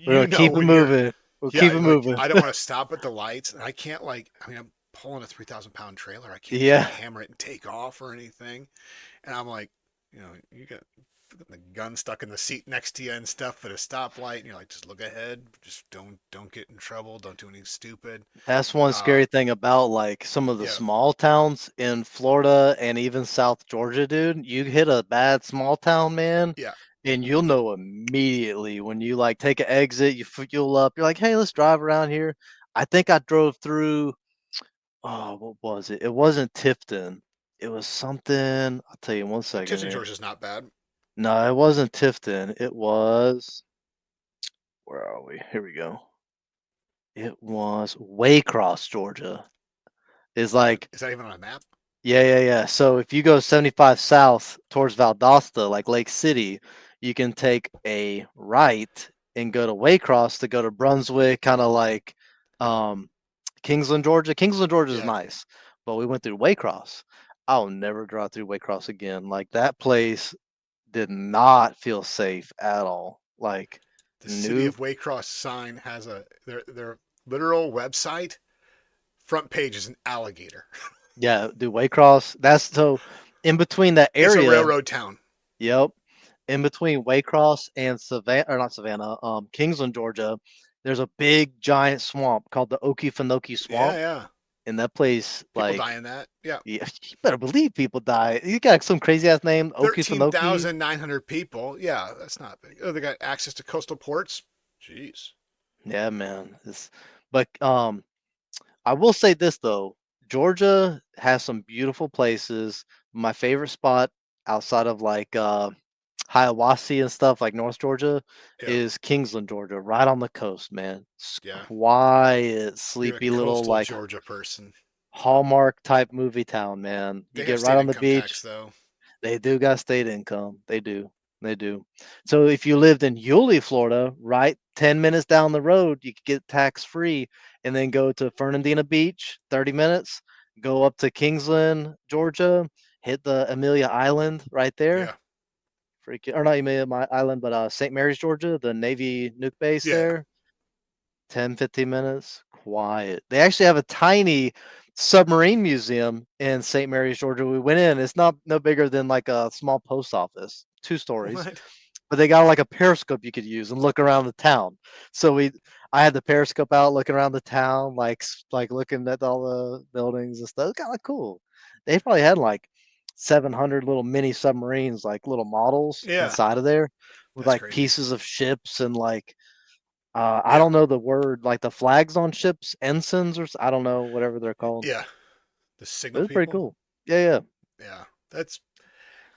We're you gonna know keep it when you're, moving. We'll keep yeah, it like moving. I don't want to stop at the lights, and I can't like, I mean, I'm pulling a 3,000 pound trailer. I can't just like Yeah. hammer it and take off or anything. And I'm like, you got the gun stuck in the seat next to you and stuff at a stoplight, and you're like, just look ahead, just don't get in trouble, don't do anything stupid. That's one Uh, scary thing about like some of the yeah, small towns in Florida and even South Georgia, dude. You hit a bad small town, man, yeah. and you'll know immediately when you like take an exit, you fuel up, you're like, hey, let's drive around here. I think I drove through, oh, what was it? It wasn't Tifton. It was something. I'll tell you in one second Tifton, here. Georgia's not bad. No, it wasn't Tifton. It was, where are we? Here we go. It was Waycross, Georgia. Is like, Is that even on a map? yeah, yeah, yeah. So if you go 75 south towards Valdosta, like Lake City, you can take a right and go to Waycross to go to Brunswick, kind of like um, Kingsland, Georgia. Kingsland, Georgia is Yeah. nice, but we went through Waycross. I'll never drive through Waycross again. Like that place did not feel safe at all. Like, The city nope. of Waycross sign has their literal website front page is an alligator. Yeah, do Waycross. That's so in between that It's a area. railroad town. Yep. In between Waycross and Savannah, or not Savannah, Kingsland, Georgia, there's a big giant swamp called the Okefenokee Yeah, Swamp. yeah. And that place, People like, die in that. Yeah. yeah, you better believe people die. You got some crazy ass name, Okefenokee. 13,900 people. Yeah, that's not big. Oh, they got access to coastal ports. Jeez. Yeah, man. But I will say this though, Georgia has some beautiful places. My favorite spot outside of like Hiawassee and stuff like North Georgia Yeah, is Kingsland, Georgia, right on the coast, man. It's yeah. quiet, You're a sleepy little coastal like Georgia person. Hallmark type movie town, man. You They have get right state on the income tax beach. though. They do got state income. They do. They do. So if you lived in Yulee, Florida, right, 10 minutes down the road, you could get tax free and then go to Fernandina Beach, 30 minutes, go up to Kingsland, Georgia, hit the Amelia Island right there. Yeah, Freaking, or not Amelia Island, but St. Mary's, Georgia, the Navy nuke base yeah, there. 10, 15 minutes, quiet. They actually have a tiny submarine museum in St. Mary's, Georgia. We went in. It's not no bigger than like a small post office, 2 stories, What? but they got like a periscope you could use and look around the town. So I had the periscope out looking around the town, like looking at all the buildings and stuff. Kind of cool. They probably had like 700 little mini submarines, like little models Yeah, inside of there with that's like crazy. pieces of ships and like I Yeah, don't know the word, like the flags on ships, ensigns I don't know, whatever they're called. yeah. The signal It was pretty people. cool. Yeah, yeah. Yeah, that's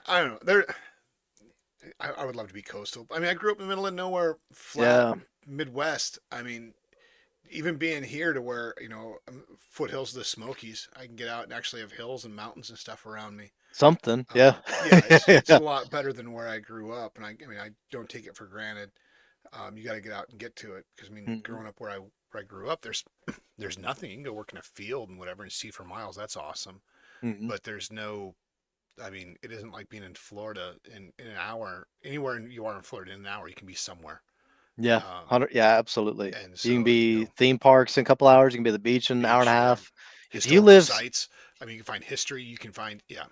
I don't know. There, I would love to be coastal. I mean, I grew up in the middle of nowhere, flat Yeah, Midwest. I mean, even being here to where foothills of the Smokies, I can get out and actually have hills and mountains and stuff around me. something. Yeah. Yeah, it's a Yeah. lot better than where I grew up, and I mean I don't take it for granted. You got to get out and get to it because I mean, Mhm. growing up where I grew up, there's nothing. You can go work in a field and whatever and see for miles. That's awesome. Mhm. But there's no. I mean, it isn't like being in Florida in an hour. Anywhere you are in Florida in an hour, you can be somewhere. Yeah, Um, 100, yeah, absolutely. and You can so be theme parks in a couple hours, you can be at the beach in an hour and a beach, yeah, half. If you historical live, sites. I mean, you can find history. You can find yeah,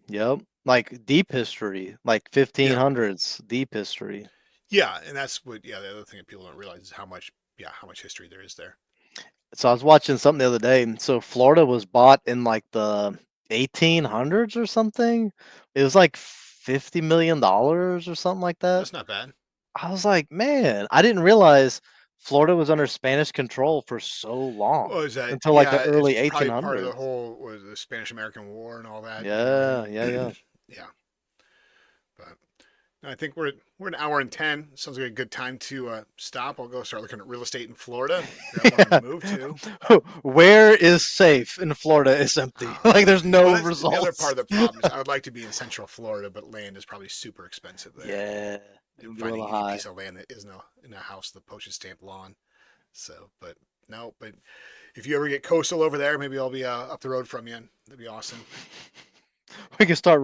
yep, like deep history, like yeah, 1500s, deep history. yeah. And that's what yeah. The other thing that people don't realize is how much history there is there. So I was watching something the other day. So Florida was bought in like the 1800s or something. It was like $50 million or something like that. That's not bad. I was like, man, I didn't realize Florida was under Spanish control for so long Well, is that until like the yeah? It's early probably part of the 1800s. whole was the Spanish American War and all that. You know what I Yeah, mean? yeah, yeah. Yeah, but no, I think we're an hour and 10. Sounds like a good time to stop. I'll go start looking at real estate in Florida. Figure out where I'm going to move to. Where is safe in Florida is empty. Like there's Well, no that's the other part results. of the problem is I would like to be in Central Florida, but land is probably super expensive there. Yeah, it And would be a finding little any high. piece of land that isn't in a house with a postage stamp lawn. So, but no, but if you ever get coastal over there, maybe I'll be up the road from you. That'd be awesome. We can start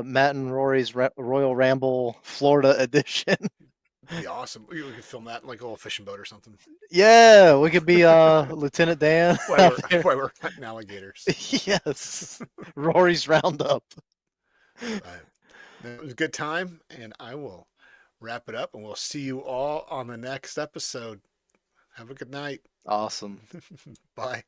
Matt and Rory's Royal Ramble Florida edition. Be awesome. We could film that in like a little fishing boat or something. Yeah, we could be Lieutenant Dan Why out we're there. why we're hunting alligators. Yes, Rory's Roundup. But no, it was a good time, and I will wrap it up, and we'll see you all on the next episode. Have a good night. Awesome. Bye.